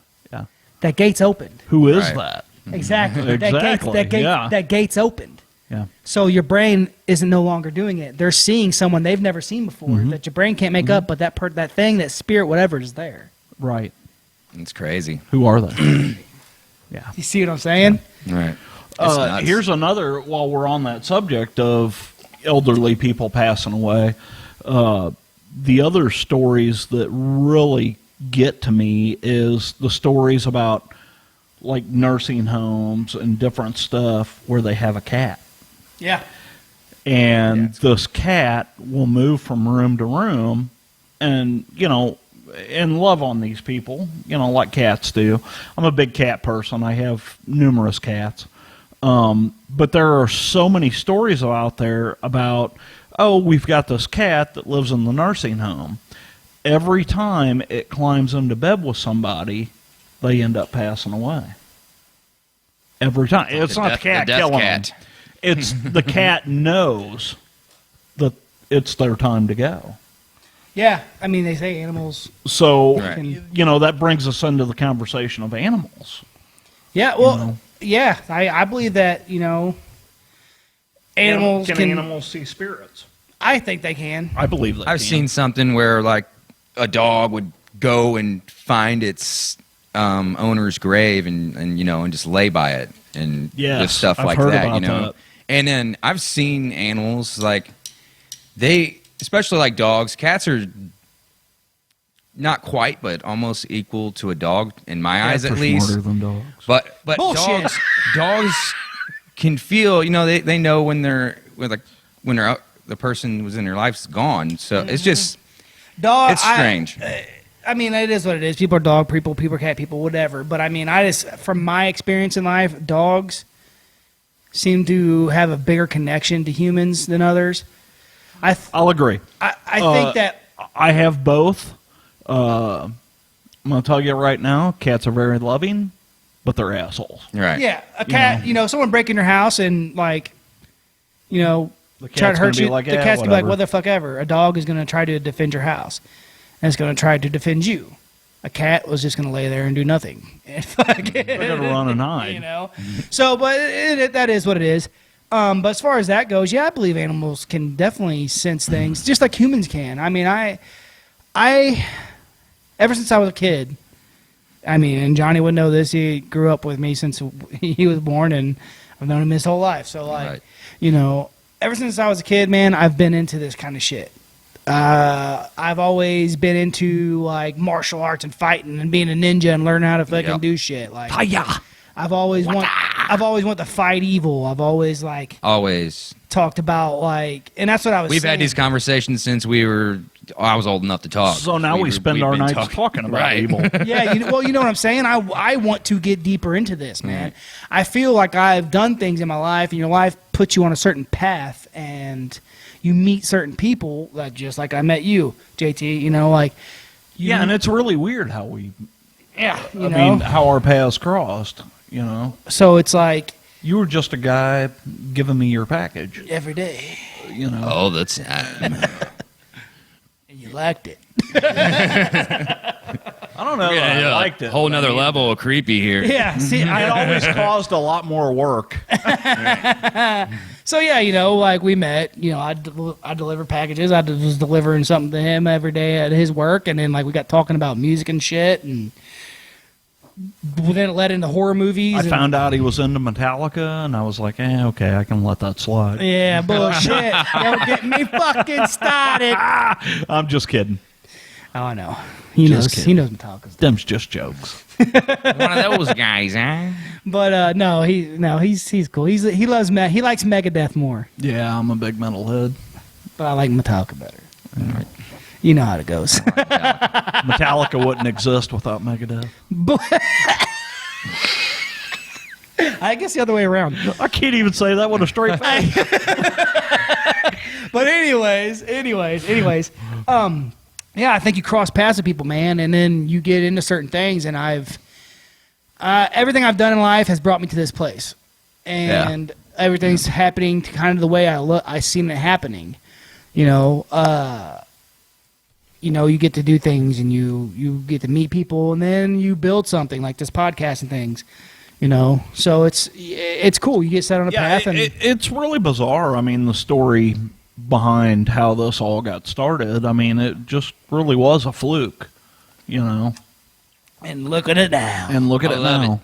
That gate's opened. Who is Right. that? Exactly. Exactly, yeah. That gate's opened. Yeah. So your brain isn't no longer doing it. They're seeing someone they've never seen before that your brain can't make up, but that thing, that spirit, whatever is there. Right. It's crazy. Who are they? Yeah. You see what I'm saying? Right. It's nuts. Here's another, while we're on that subject of elderly people passing away, the other stories that really get to me is the stories about like nursing homes and different stuff where they have a cat. Yeah. And this cat will move from room to room and, and love on these people, like cats do. I'm a big cat person. I have numerous cats. But there are so many stories out there about, we've got this cat that lives in the nursing home. Every time it climbs into bed with somebody, they end up passing away. Every time. It's not the cat killing them. It's the cat knows that it's their time to go. Yeah. I mean, they say animals. So, Right. That brings us into the conversation of animals. Yeah. Well, yeah. I believe that, animals Can animals see spirits? I think they can. I believe that. I've seen something where like a dog would go and find its owner's grave and just lay by it and Yes, just stuff I've like heard that, about that. And then I've seen animals like especially like dogs. Cats are not quite, but almost equal to a dog in my eyes, Cats at are least. smarter than dogs. But Bullshit. dogs can feel. They know when the person was in their life's gone. So it's just Dog. it's strange. I mean, it is what it is. People are dog people, people are cat people, whatever. But I mean, from my experience in life, dogs seem to have a bigger connection to humans than others. I'll agree. I think that I have both. I'm going to tell you right now, cats are very loving, but they're assholes. Right. yeah, a cat. Someone break in your house and The try to cat's hurt gonna be you. like, The "Yeah, cat's gonna be like, whatever." what the fuck ever. A dog is gonna try to defend your house, and it's gonna try to defend you. A cat was just gonna lay there and do nothing. They're going to run and hide. So, but that is what it is. But as far as that goes, yeah, I believe animals can definitely sense things, just like humans can. I mean, I ever since I was a kid, and Johnny would know this. He grew up with me since he was born, and I've known him his whole life. So, Right. ever since I was a kid, man, I've been into this kind of shit. I've always been into like martial arts and fighting and being a ninja and learning how to fucking Yep. do shit. Like, Hi-ya! I've always want to fight evil. I've always Always. talked about and that's what I was. We've saying. had these conversations since I was old enough to talk. So now we spend our we've been nights talking about Right. evil. Yeah, you know what I'm saying? I want to get deeper into this, man. I feel like I've done things in my life, and your life puts you on a certain path, and you meet certain people, just like I met you, JT. Yeah, and it's really weird how we, yeah, how our paths crossed, So it's like You were just a guy giving me your package, every day, All the time. and you liked it. I don't know. I liked it. Whole nother level of creepy here. Yeah, see, It always caused a lot more work. So yeah, we met. I deliver packages. I was delivering something to him every day at his work, and then we got talking about music and shit, and then it led into horror movies. I and, found out he was into Metallica, and I was like, okay, I can let that slide. Yeah, bullshit. Don't get me fucking started. I'm just kidding. Oh, I know. He knows. He knows Metallica's. Them's just jokes. One of those guys, huh? But he's cool. He loves he likes Megadeth more, Yeah, I'm a big metalhead. but I like Metallica better. You know how it goes. Metallica wouldn't exist without Megadeth. I guess the other way around. I can't even say that with a straight face. But anyways, yeah, I think you cross paths with people, man, and then you get into certain things, and everything I've done in life has brought me to this place, and everything's happening kind of the way I seen it happening. You know, you get to do things and you get to meet people and then you build something like this podcast and things. You know, so it's cool. You get set on a path, and it's really bizarre. I mean, the story behind how this all got started. I mean, it just really was a fluke. You know, and look at it now. And look at it now.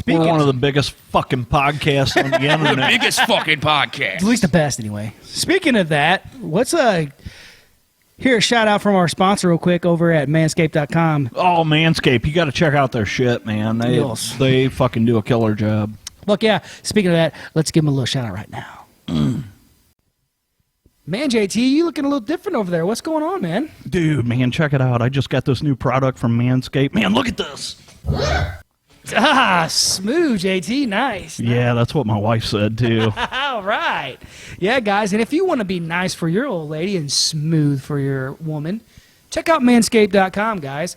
We're one of the biggest fucking podcasts on the internet. The biggest fucking podcast. At least the best, anyway. Speaking of that, here a shout out from our sponsor real quick over at manscaped.com. Oh, Manscaped. You got to check out their shit, man. They fucking do a killer job. Look, yeah, speaking of that, let's give them a little shout out right now. Man, JT, you looking a little different over there. What's going on, man? Dude, man, check it out. I just got this new product from Manscaped. Man, look at this. Smooth, JT. Nice. Yeah, that's what my wife said, too. All right. Yeah, guys, and if you want to be nice for your old lady and smooth for your woman, check out manscaped.com, guys.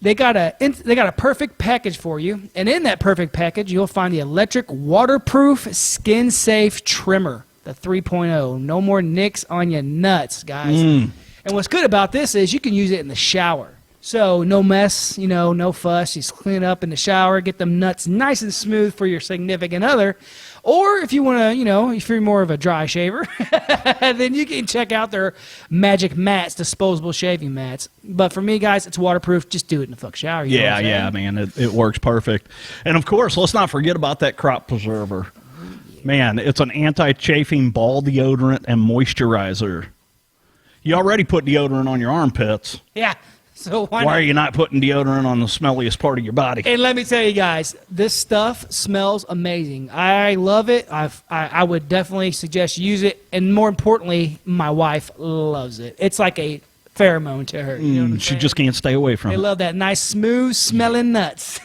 They got a perfect package for you, and in that perfect package, you'll find the electric waterproof skin-safe trimmer, the 3.0. No more nicks on your nuts, guys. And what's good about this is you can use it in the shower. So no mess, no fuss. Just clean it up in the shower, get them nuts nice and smooth for your significant other. Or if you want to, if you're more of a dry shaver, then you can check out their Magic Mats, disposable shaving mats. But for me, guys, it's waterproof. Just do it in the fuck shower. Yeah, man. It works perfect. And, of course, let's not forget about that crop preserver. Man, it's an anti-chafing ball deodorant and moisturizer. You already put deodorant on your armpits. Yeah. So why are you not putting deodorant on the smelliest part of your body? And let me tell you guys, this stuff smells amazing. I love it. I would definitely suggest you use it. And more importantly, my wife loves it. It's like a pheromone to her. You know what I'm she saying? just can't stay away from it. They love that nice, smooth smelling nuts.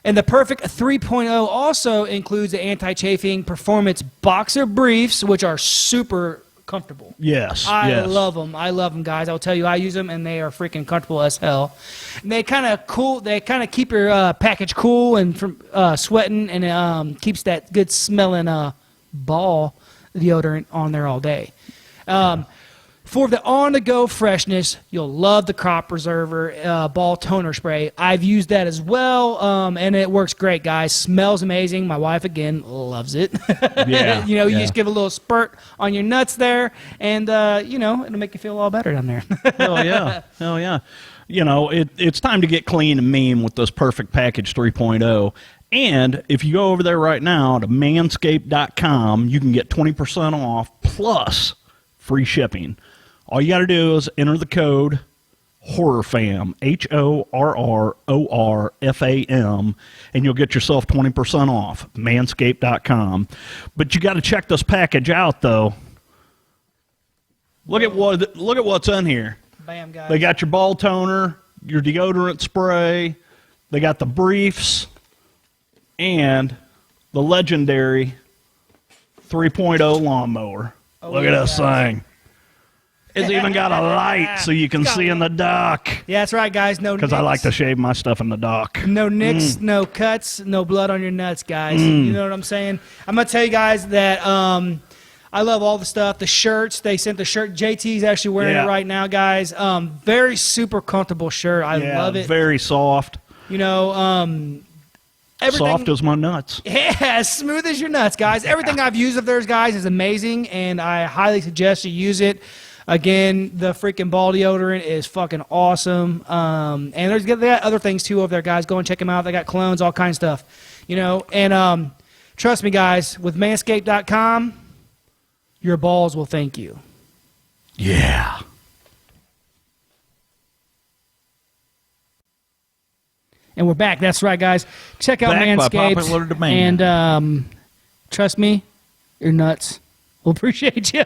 And the Perfect 3.0 also includes the anti-chafing performance boxer briefs, which are super comfortable. Yes. I love them. I love them, guys. I'll tell you, I use them, and they are freaking comfortable as hell. And they kind of cool. They kind of keep your package cool and from sweating, and it keeps that good smelling ball deodorant on there all day. For the on-the-go freshness, you'll love the Crop Preserver Ball Toner Spray. I've used that as well, and it works great, guys. Smells amazing. My wife, again, loves it. Yeah. You just give a little spurt on your nuts there, and, it'll make you feel all better down there. Hell yeah. Hell yeah. It's time to get clean and mean with this Perfect Package 3.0. And if you go over there right now to manscaped.com, you can get 20% off plus free shipping. All you got to do is enter the code HORRORFAM, HORRORFAM, and you'll get yourself 20% off, manscaped.com. But you got to check this package out, though. Look at what's in here. Bam, guys. They got your ball toner, your deodorant spray, they got the briefs, and the legendary 3.0 lawnmower. Look at this thing. It's even got a light so you can see in the dark. Yeah, that's right, guys. No nicks. Because I like to shave my stuff in the dark. No nicks, no cuts, no blood on your nuts, guys. You know what I'm saying? I'm going to tell you guys that I love all the stuff. The shirts, they sent the shirt. JT's actually wearing it right now, guys. Very super comfortable shirt. I love it. Very soft. Everything, soft as my nuts. Yeah, as smooth as your nuts, guys. Everything I've used of theirs, guys, is amazing, and I highly suggest you use it. Again, the freaking ball deodorant is fucking awesome. And they got other things, too, over there, guys. Go and check them out. They got clones, all kinds of stuff. And trust me, guys, with manscaped.com, your balls will thank you. Yeah. And we're back. That's right, guys. Check out Back by Manscaped. popular demand. And trust me, your nuts will appreciate you.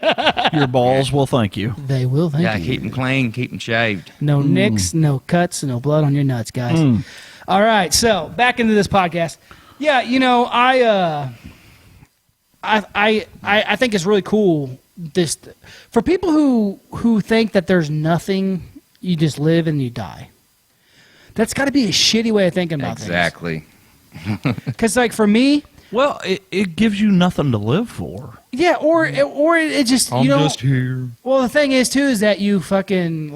Your balls will thank you. They will thank you. Yeah, keep them clean, keep them shaved. No nicks, no cuts, no blood on your nuts, guys. All right, so back into this podcast. Yeah, I think it's really cool. This for people who think that there's nothing, you just live and you die. That's got to be a shitty way of thinking about things. Exactly. Because like for me, Well, it gives you nothing to live for. yeah, or it just I'm you know. just here. Well, the thing is too is that you fucking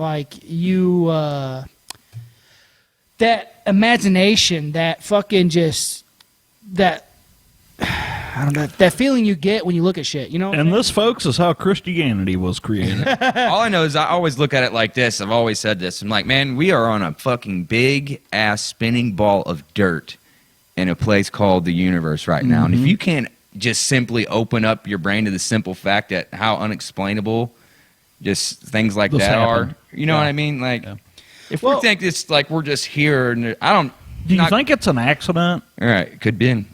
that imagination, that fucking just that I don't know, that feeling you get when you look at shit. You know. And this, folks, is how Christianity was created. All I know is I always look at it like this. I've always said this. I'm like, man, we are on a fucking big ass spinning ball of dirt in a place called the universe right now. And if you can't just simply open up your brain to the simple fact that how unexplainable just things like This that happened. are, you know Yeah. what I mean? Like, Yeah. if Well- we think it's like we're just here, and I don't. Do you not- think it's an accident? All right, could be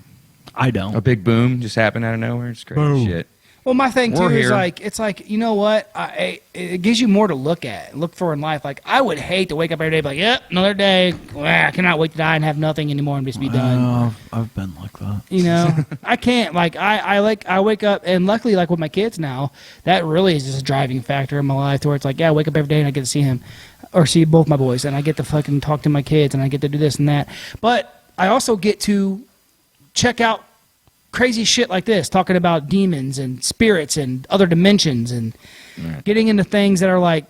I a don't. big boom just happened out of nowhere. It's crazy Boom. shit. Well, my thing too We're is here. like it's like you know what it gives you more to look at, look for in life. Like I would hate to wake up every day and be like, yep, another day. I cannot wait to die and have nothing anymore and just be done. I've been like that. You know, I can't like I wake up and luckily like with my kids now, that really is just a driving factor in my life to where it's like, yeah, I wake up every day and I get to see him or see both my boys and I get to fucking talk to my kids and I get to do this and that. But I also get to check out crazy shit like this, talking about demons and spirits and other dimensions and getting into things that are like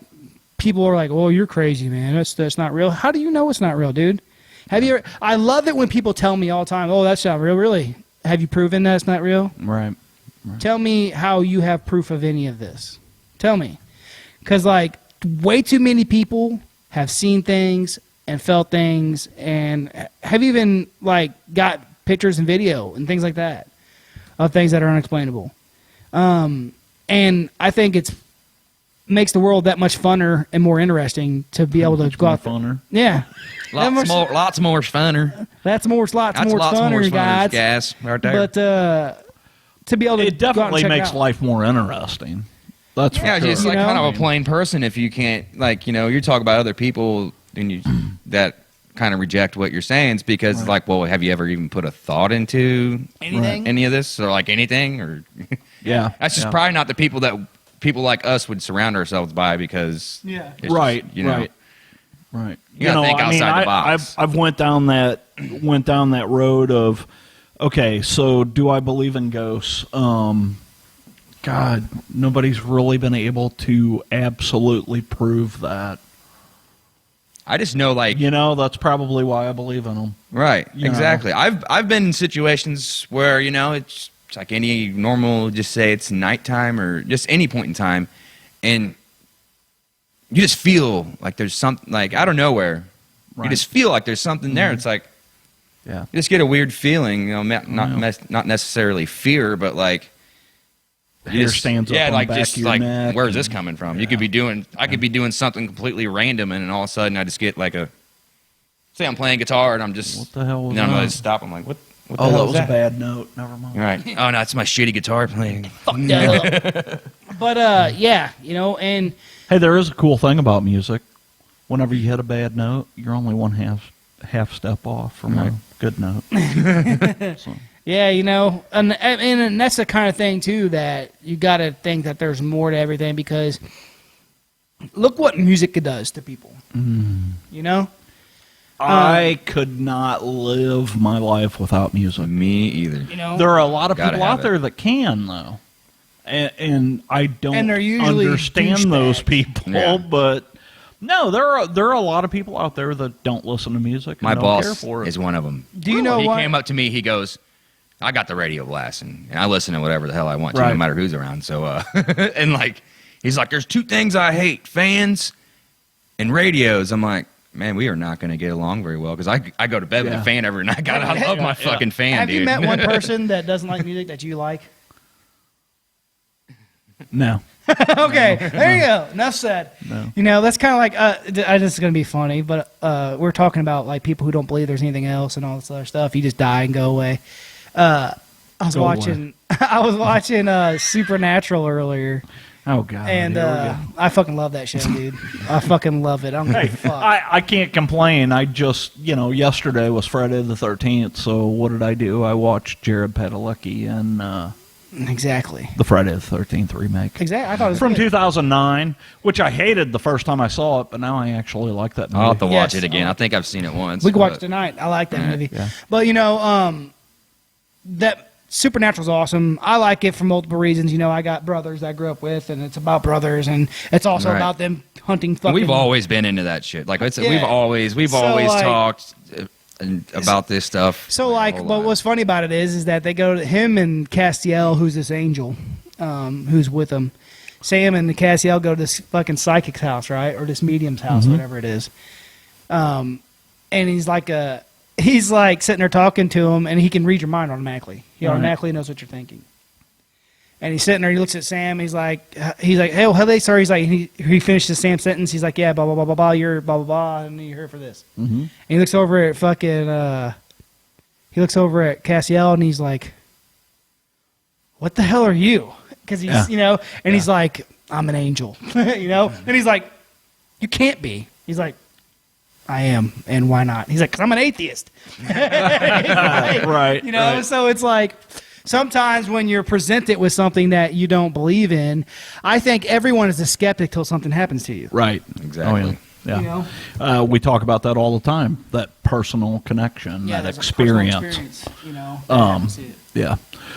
people are like, "Oh, you're crazy, man. That's not real." How do you know it's not real, dude? Have you ever, I love it when people tell me all the time, "Oh, that's not real." Really? Have you proven that it's not real? Right. Tell me how you have proof of any of this. Tell me. Cuz like way too many people have seen things and felt things and have even like got pictures and video and things like that of things that are unexplainable. And I think it's makes the world that much funner and more interesting to be able to go out there. Funner. Yeah. Lots more funner. That's more lots more Lots more funner, funner, guys. gas right there. But to be able to It go out and definitely check makes it out. life more interesting. That's for yeah, sure. just You like know? kind of a plain person. If you can't, like, you know, you're talking about other people and you that kind of reject what you're saying, it's because it's like, well, have you ever even put a thought into Anything? any of this or like anything or Yeah. that's just yeah. probably not the people that people like us would surround ourselves by because Yeah. it's Right. just, you know, Right. You gotta think outside the box. I've went down that road of, okay, so do I believe in ghosts? God, nobody's really been able to absolutely prove that. I just know like You know, that's probably why I believe in them. right, You know. exactly. I've been in situations where, you know, it's like any normal, just say it's nighttime or just any point in time, and you just feel like there's something, like out of nowhere, Right. you just feel like there's something there. It's like Yeah. you just get a weird feeling, you know, not necessarily fear, but like Hair stands up yeah, on like the back just of your like neck where's this and- coming from? You could be doing, I could be doing something completely random, and then all of a sudden I just get like a, say I'm playing guitar and I'm just, What the hell was then I'm that? gonna stop. I'm like, what the Oh, hell that was was a bad note. Never mind. Right. Oh no, it's my shitty guitar playing. Fucked up. But yeah, you know, and Hey, there is a cool thing about music. Whenever you hit a bad note, you're only one half step off from Right. a good note. So, yeah, you know, and that's the kind of thing too that you got to think that there's more to everything because look what music does to people. You know, I could not live my life without music. Me either. you know, There are a lot of Gotta people have out there that can, though, and I don't And they're usually understand those douchebags. people. Yeah. But no, there are a lot of people out there that don't listen to music. And My don't care boss for it. is one of them. Do you know he what? came up to me, he goes, I got the radio blasting, and I listen to whatever the hell I want to, Right. no matter who's around. So, and like, he's like, there's two things I hate, fans and radios. I'm like, man, we are not going to get along very well because I go to bed with Yeah. a fan every night. God, I love my fucking fan, have dude. you met one person that doesn't like music that you like? No, Okay, there you go. Enough said. No. You know, that's kind of like this is gonna be funny, but we're talking about like people who don't believe there's anything else and all this other stuff. You just die and go away. I was Go away. watching. I was watching Supernatural earlier, oh god, and here we go. I fucking love that show, dude. I fucking love it. I'm Hey, like, fuck. I can't complain. I just, yesterday was Friday the 13th, so what did I do? I watched Jared Padalecki and Exactly. The Friday the 13th remake. Exactly. I thought it was From good. 2009, which I hated the first time I saw it, but now I actually like that movie. I'll have to watch Yes. it again. I think I've seen it once. We can watch but- it tonight. I like that movie. yeah. But that Supernatural's awesome. I like it for multiple reasons. I got brothers I grew up with, and it's about brothers, and it's also Right. about them hunting fucking. We've always been into that shit. Like Yeah. we've always So, talked about this stuff. So like, a whole but lot. what's funny about it is that they go to him and Castiel, who's this angel, who's with them. Sam and Castiel go to this fucking psychic's house, right, or this medium's house, whatever it is. And he's like sitting there talking to him, and he can read your mind automatically. He Right. automatically knows what you're thinking. And he's sitting there. He looks at Sam. He's like, hey, well, they sorry. He's like, he finishes Sam's sentence. He's like, yeah, blah blah blah blah blah. You're blah blah blah, and you're here for this. Mm-hmm. And he looks over at Castiel, and he's like, what the hell are you? Because he's Yeah. and he's like, I'm an angel, And he's like, you can't be. He's like, I am, and why not? He's like, because I'm an atheist. Right. Right. So it's like sometimes when you're presented with something that you don't believe in, I think everyone is a skeptic till something happens to you. Right. Exactly. Oh, yeah. We talk about that all the time. That personal connection, that there's a personal experience. that happens to you. Yeah.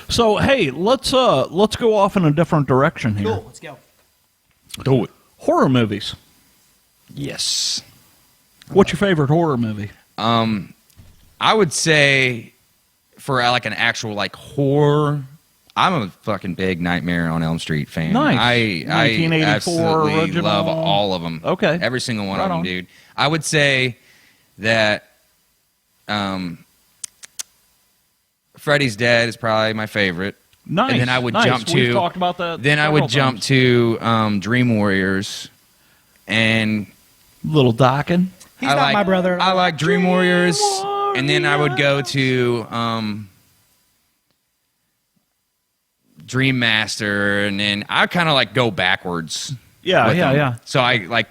So hey, let's go off in a different direction here. Cool, let's go. Do it. Horror movies. Yes. What's your favorite horror movie? I would say for like an actual like horror, I'm a fucking big Nightmare on Elm Street fan. Nice. I 1984 absolutely original. love all of them. Okay. Every single one Right of them, on. dude. I would say that Freddy's Dead is probably my favorite. Nice. And then I would nice. jump to. We've talked about that. Then I would several jump times. to Dream Warriors, and Little Dockin. He's not my brother. I like Dream Warriors, and then I would go to Dream Master, and then I kind of like go backwards. Yeah, with yeah, them. yeah. So I like,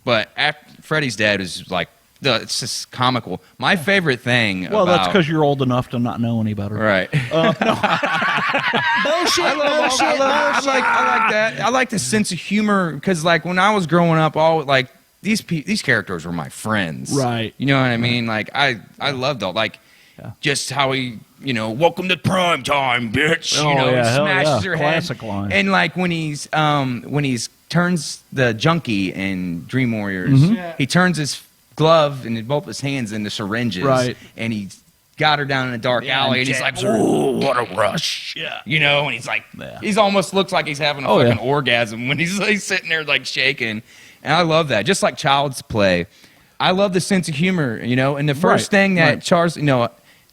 but after Freddy's Dead is like it's just comical. My favorite thing. Well, that's about, because you're old enough to not know any better. right. Bullshit, I like that. I like the sense of humor because, like, when I was growing up, all like these characters were my friends. Right. You know what I mean? Like, I loved all just how he, welcome to prime time, bitch. Oh, yeah, hell smashes yeah. her Classic head. line. And like when he's turns the junkie in Dream Warriors, Mm-hmm. Yeah. he turns his glove and both his hands into syringes. Right. And he's got her down in a dark Yeah, alley, and and he's like, jabs her. "Ooh, what a rush!" Yeah. And he's like, Yeah. he's almost looks like he's having a Oh, fucking yeah. orgasm when he's sitting there like shaking. And I love that. Just like Child's Play, I love the sense of humor. And the first Right, thing that right.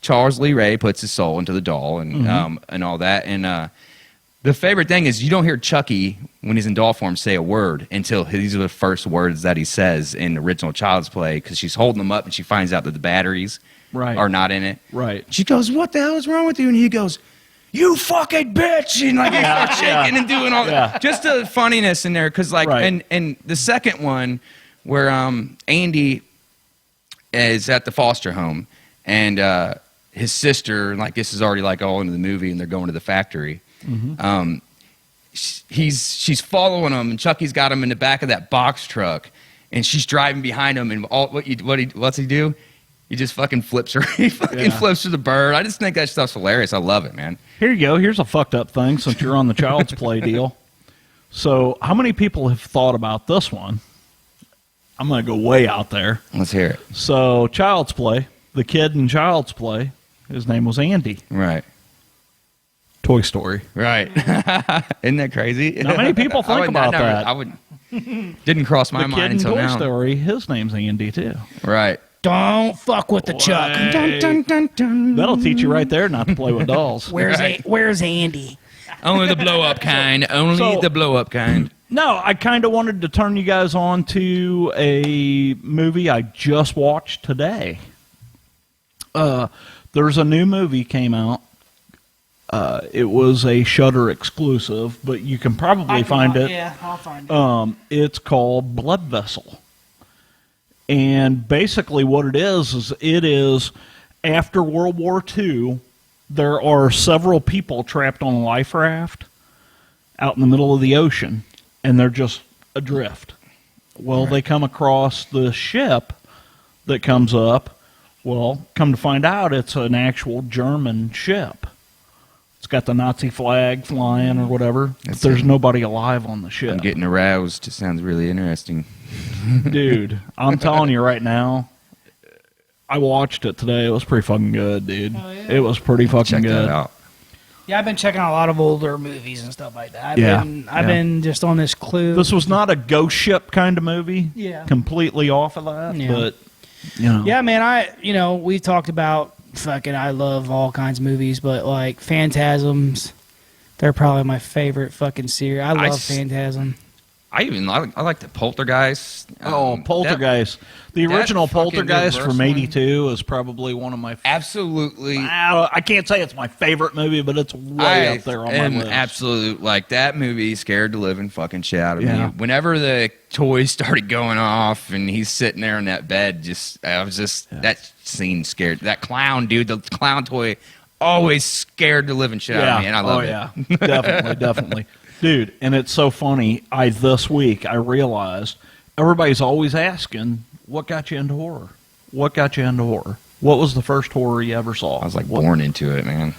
Charles Lee Ray puts his soul into the doll and all that. And the favorite thing is you don't hear Chucky when he's in doll form say a word until these are the first words that he says in the original Child's Play because she's holding them up and she finds out that the batteries Right. are not in it. Right. She goes, "What the hell is wrong with you?" And he goes, "You fucking bitch!" And like he starts shaking and doing all Yeah. that. Just the funniness in there, because like, Right. and the second one where Andy is at the foster home and his sister, like this is already like all into the movie, and they're going to the factory. Mm-hmm. She's following him, and Chucky's got him in the back of that box truck, and she's driving behind him. And what's he do? He just fucking flips her. He fucking flips her the bird. I just think that stuff's hilarious. I love it, man. Here you go. Here's a fucked up thing since you're on the Child's Play deal. So, how many people have thought about this one? I'm going to go way out there. Let's hear it. So, Child's Play, the kid in Child's Play, his name was Andy. Right. Toy Story. Right. Isn't that crazy? Not many people think about that. I would. Didn't cross my The kid mind in until Toy now. Story, his name's Andy too. Right. Don't fuck with the Chuck. Wait. Dun, dun, dun, dun. That'll teach you right there not to play with dolls. Where's Andy? Only the blow up kind. Only So- the blow up kind. No, I kind of wanted to turn you guys on to a movie I just watched today. There's a new movie came out. It was a Shudder exclusive, but you can probably find it. Yeah, I'll find it. It's called Blood Vessel. And basically what it is it is after World War II, there are several people trapped on a life raft out in the middle of the ocean, and they're just adrift. Well, they come across the ship that comes up. Well, come to find out, it's an actual German ship. It's got the Nazi flag flying or whatever. But there's nobody alive on the ship. I'm getting aroused. It sounds really interesting. Dude, I'm telling you right now, I watched it today. It was pretty fucking good, dude. Oh, yeah? It was pretty fucking Check good. that out. Yeah, I've been checking out a lot of older movies and stuff like that. I've Yeah. been just on this clue. This was not a ghost ship kind of movie. Yeah. Completely off of that. Yeah. But, you know. Yeah, man, we talked about fucking, I love all kinds of movies, but like Phantasms, they're probably my favorite fucking series. I love Phantasm. I like the Poltergeist. Poltergeist. The that original fucking Poltergeist reverse from one. '82 is probably one of my Absolutely. I can't say it's my favorite movie, but it's way up there on my list. Absolute, like, that movie scared the living fucking shit out of Yeah. me. Whenever the toys started going off and he's sitting there in that bed, that scene scared. That clown, dude, the clown toy always scared the living shit out of me, and I love it. Yeah, definitely. Dude, and it's so funny. This week I realized everybody's always asking, what got you into horror? What got you into horror? What was the first horror you ever saw? I was like born into it, man.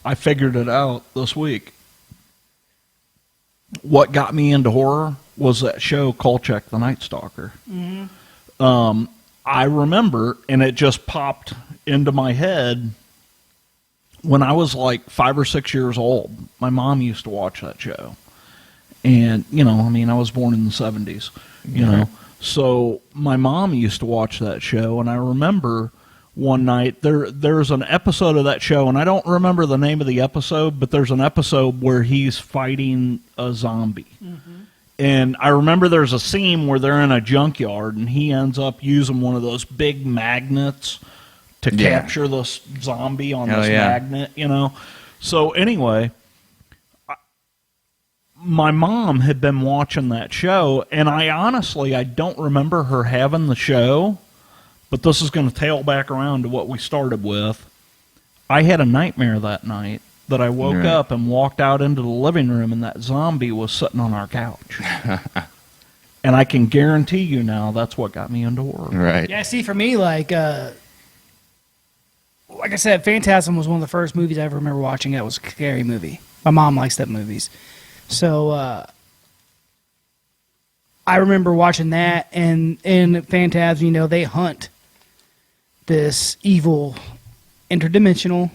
I figured it out this week. What got me into horror was that show Kolchak the Night Stalker. Mm-hmm. I remember, and it just popped into my head when I was like 5 or 6 years old. My mom used to watch that show. And, I was born in the 70s, you know. So my mom used to watch that show, and I remember one night there's an episode of that show, and I don't remember the name of the episode, but there's an episode where he's fighting a zombie. Mm-hmm. And I remember there's a scene where they're in a junkyard, and he ends up using one of those big magnets to capture this zombie on this magnet, So anyway, my mom had been watching that show, and I don't remember her having the show, but this is going to tail back around to what we started with. I had a nightmare that night that I woke up and walked out into the living room, and that zombie was sitting on our couch. And I can guarantee you now that's what got me into horror. Right. Yeah, see, for me, like I said, Phantasm was one of the first movies I ever remember watching. That was a scary movie. My mom likes that movies. So I remember watching that, and in Phantasm, they hunt this evil, interdimensional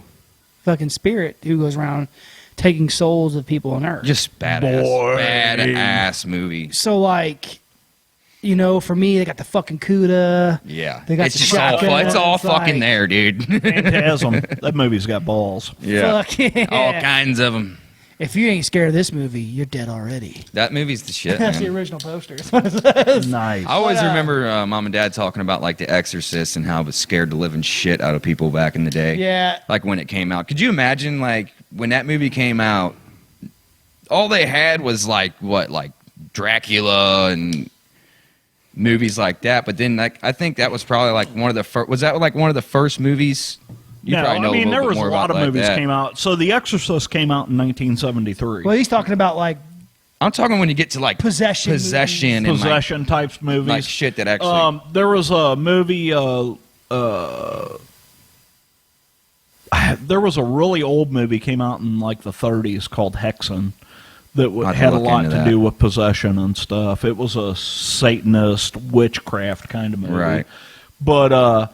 fucking spirit who goes around taking souls of people on Earth. Just badass movie. So, like, for me, they got the fucking CUDA. Yeah. They got It's the just shotgun. it's all It's fucking like- there, dude. Phantasm. That movie's got balls. Yeah. Fuck yeah. All kinds of them. If you ain't scared of this movie, you're dead already. That movie's the shit, That's the man. original poster. That's what it says. Nice. I always But, remember Mom and Dad talking about, like, The Exorcist and how it was scared the living shit out of people back in the day. Yeah. Like, when it came out. Could you imagine, like, when that movie came out, all they had was, like, Dracula and movies like that. But then, like, I think that was probably, like, one of the first... Was that, like, one of the first movies... You probably know a little there bit was a more lot about of movies that. came out. So The Exorcist came out in 1973. Well, he's talking about, like, I'm talking when you get to, like, Possession and Possession types movies. like shit that actually... There was a movie. There was a really old movie came out in like the 30s called Hexen that I'll have to had a look lot into to that. do with possession and stuff. It was a Satanist witchcraft kind of movie. Right. But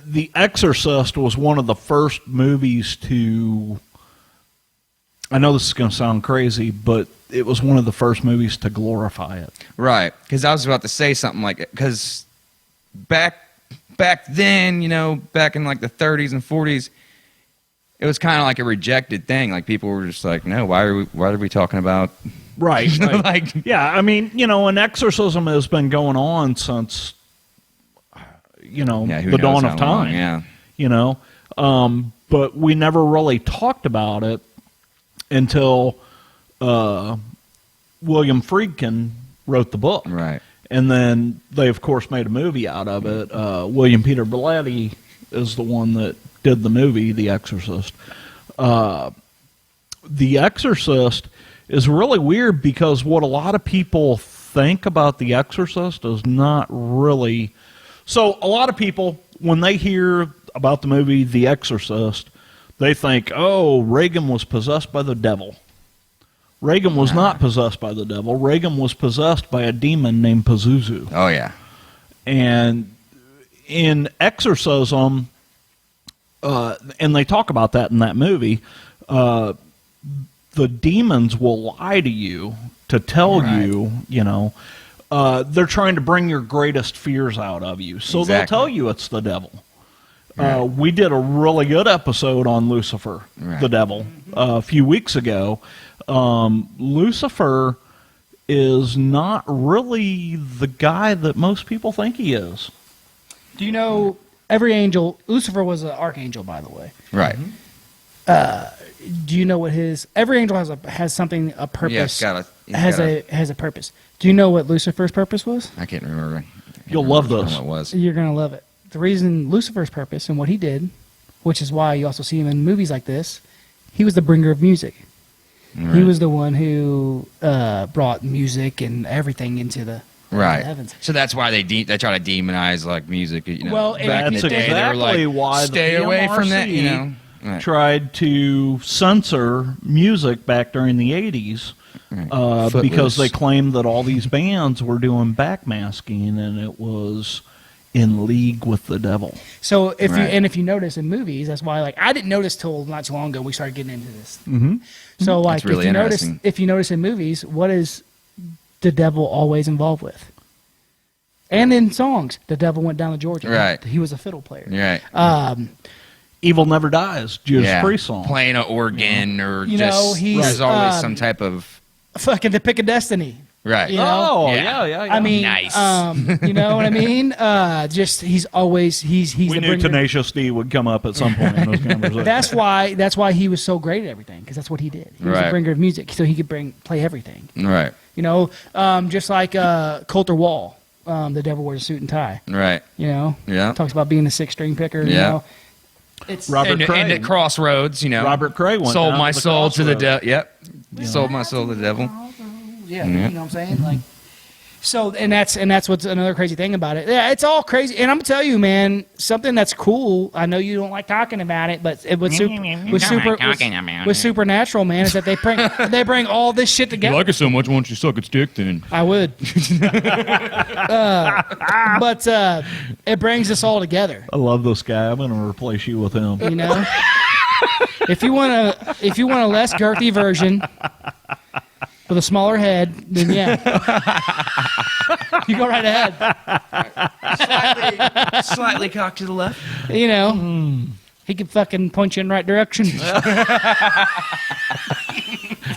The Exorcist was one of the first movies to... I know this is going to sound crazy, but it was one of the first movies to glorify it. Right, because I was about to say something like it. Because back then, back in like the 30s and 40s, it was kind of like a rejected thing. Like people were just like, no, why are we talking about? Right. Like, Yeah, I mean, an exorcism has been going on since, who the knows dawn how of long, time. yeah. But we never really talked about it until William Friedkin wrote the book. Right. And then they, of course, made a movie out of it. William Peter Blatty is the one that did the movie The Exorcist. The Exorcist is really weird because what a lot of people think about The Exorcist is not really. So a lot of people, when they hear about the movie The Exorcist, they think, oh, Reagan was possessed by the devil. Reagan was not possessed by the devil. Reagan was possessed by a demon named Pazuzu. Oh, yeah. And in Exorcism, and they talk about that in that movie, the demons will lie to you to tell you, they're trying to bring your greatest fears out of you. So they'll tell you it's the devil. We did a really good episode on Lucifer, the devil, a few weeks ago. Lucifer is not really the guy that most people think he is. Do you know every angel? Lucifer was an archangel, by the way. Right. Do you know what every angel has something, a purpose? Yeah, has a purpose. Do you know what Lucifer's purpose was? I can't remember. You'll love this. What it was. You're gonna love it. The reason Lucifer's purpose and what he did, which is why you also see him in movies like this, he was the bringer of music. Right. He was the one who brought music and everything into the heavens. So that's why they try to demonize like music. Well, back in the day, exactly they were like, why stay away from that. Right. Tried to censor music back during the 80s because they claimed that all these bands were doing backmasking and it was in league with the devil. So if you notice in movies, that's why I didn't notice till not too long ago we started getting into this. Mm-hmm. So really if you notice in movies, what is the devil always involved with? And in songs, the devil went down to Georgia. Right. He was a fiddle player. Right. Evil Never Dies, Judas Priest song. Playing an organ or there's always some type of... Fucking The Pick of Destiny. Right. Oh, yeah. I mean, nice. You know what I mean? He's always we knew Tenacious D would come up at some point in those conversations. That's why he was so great at everything, because that's what he did. He was a bringer of music, so he could play everything. Right. Just like Coulter Wall, the devil wears a suit and tie. Right. Yeah. Talks about being a six-string picker. Yeah. It's Robert Cray. And at Crossroads, Robert Cray went sold down my to the soul to the devil. Crossroads. Yep. Sold my soul to the devil. Yeah, you know what I'm saying? And that's what's another crazy thing about it. Yeah, it's all crazy. And I'm gonna tell you, man, something that's cool. I know you don't like talking about it, but with Supernatural, man, is that they bring all this shit together. You like it so much, why don't you suck its dick then? I would. But it brings us all together. I love this guy. I'm gonna replace you with him. If you want a less girthy version with a smaller head, then yeah. You go right ahead. Slightly cocked to the left. He can fucking point you in the right direction.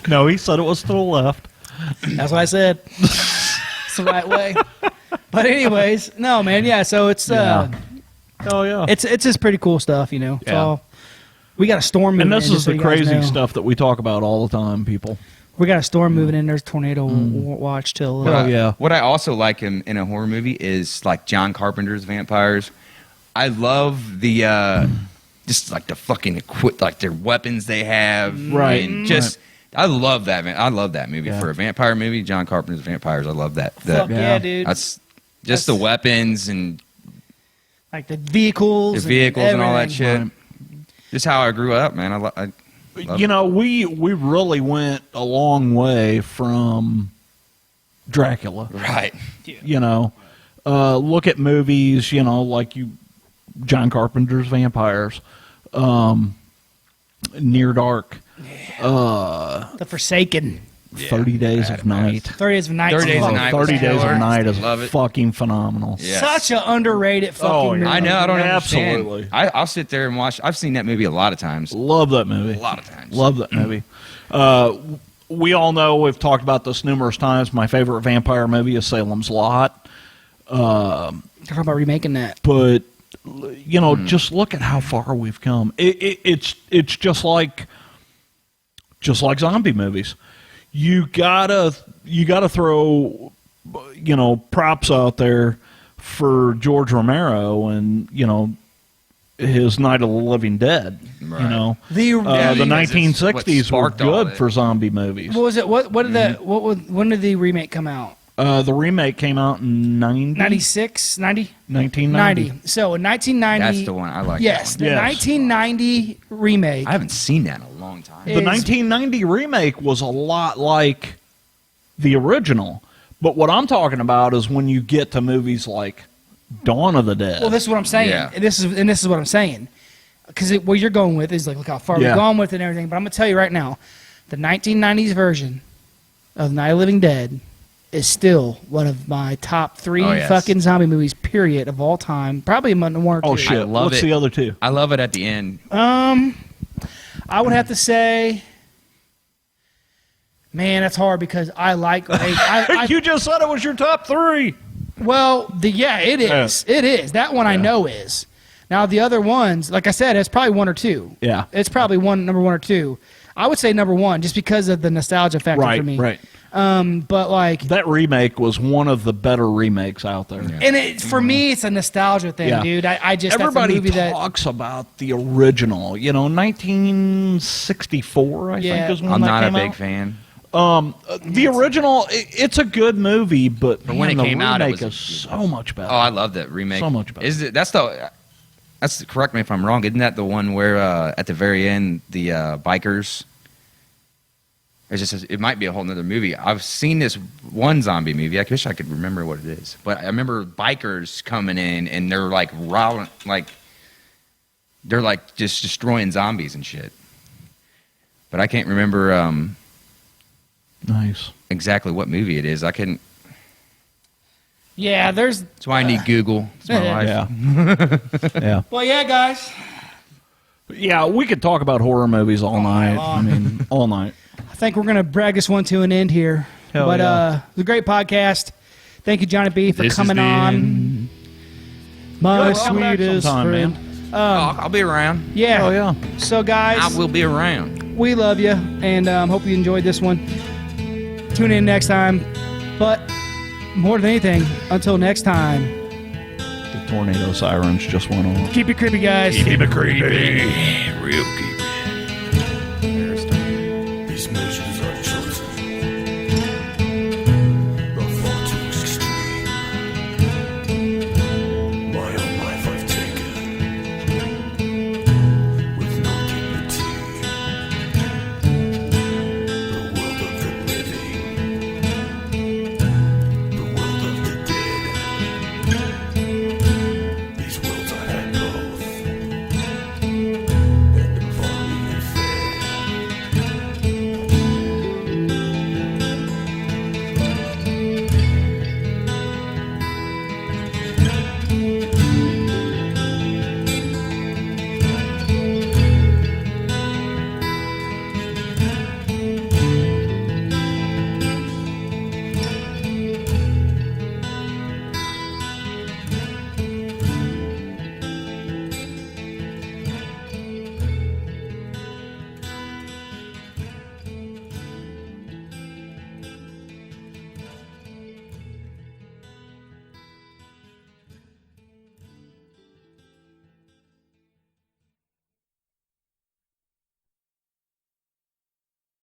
No, he said it was to the left. That's what I said. It's the right way. But anyways, no, man, yeah, so it's it's just pretty cool stuff, It's all, we got a storm moving in. And this is the crazy know. Stuff that we talk about all the time, people. We got a storm moving in. There's a tornado watch till. What I also like in a horror movie is like John Carpenter's vampires. I love the just like the fucking like their weapons they have. Right. And just I love that, man. I love that movie for a vampire movie. John Carpenter's vampires. I love that. Fuck yeah, dude. That's just the weapons and like the vehicles, and all that shit. Right. Just how I grew up, man. We really went a long way from Dracula. Right. Look at movies, like John Carpenter's Vampires, Near Dark, The Forsaken, 30 Days of Night. 30 Days of Night. 30 Days of Night. 30 Days of Night is Love it. fucking phenomenal. Yes. Such an underrated fucking movie. I know. I don't understand. Absolutely. I'll sit there and watch. I've seen that movie a lot of times. Love that movie. A lot of times. Love that movie. We all know, we've talked about this numerous times, my favorite vampire movie is Salem's Lot. Talking about remaking that. But, just look at how far we've come. It's just like zombie movies. You gotta throw, props out there for George Romero and, his Night of the Living Dead. Right. You know, The the because it's 1960s were what sparked all of good it. for zombie movies. what was it? What did that? When did the remake come out? The remake came out in 96, 90? 1990. 90. So in 1990. That's the one I like. Yes, the Yes. 1990 remake. I haven't seen that in a long time. The is- 1990 remake was a lot like the original. But what I'm talking about is when you get to movies like Dawn of the Dead. Well, this is what I'm saying. Yeah. And this is what I'm saying. Because what you're going with is like, look how far Yeah. we've gone with it and everything. But I'm going to tell you right now, the 1990s version of Night of the Living Dead is still one of my top 3 Oh, yes. fucking zombie movies, period, of all time. Probably among one or two. Oh, shit. I love What's it. the other two? I love it at the end. I would have to say, man, that's hard because I like. I You just said it was your top 3. well, it is. It is. That one I know is. Now the other ones, like I said, it's probably 1 or 2. Yeah. It's probably number 1 or 2. I would say number 1 just because of the nostalgia factor Right, for me. right. But like, That remake was one of the better remakes out there. and for me, it's a nostalgia thing, Yeah. dude. I just Everybody that's a movie that. talks about the original. You know, 1964, I Yeah. think, is when I'm that not a came big out. fan. The original, it's a good movie, but when it the came out, it remake was is so much better. Oh, I love that remake. So much better. Is it? That's correct me if I'm wrong. Isn't that the one where at the very end the bikers? It might be a whole nother movie. I've seen this one zombie movie. I wish I could remember what it is, but I remember bikers coming in and they're like they're like just destroying zombies and shit. But I can't remember Nice. exactly what movie it is. I couldn't. Yeah, there's. That's why I need Google. It's my life. Yeah. Yeah. Well, yeah, guys. Yeah, we could talk about horror movies all night. I mean, all night. I think we're gonna drag this one to an end here. Hell but yeah. it was a great podcast. Thank you, Johnny B, for This is coming the on. end. My You're welcome back sweetest sometime, friend. man. I'll be around. Yeah. Oh, yeah. So, guys, I will be around. we love you, and hope you enjoyed this one. Tune in next time. But more than anything, until next time, The tornado sirens just went off. keep it creepy, guys. Keep it creepy. Real creepy.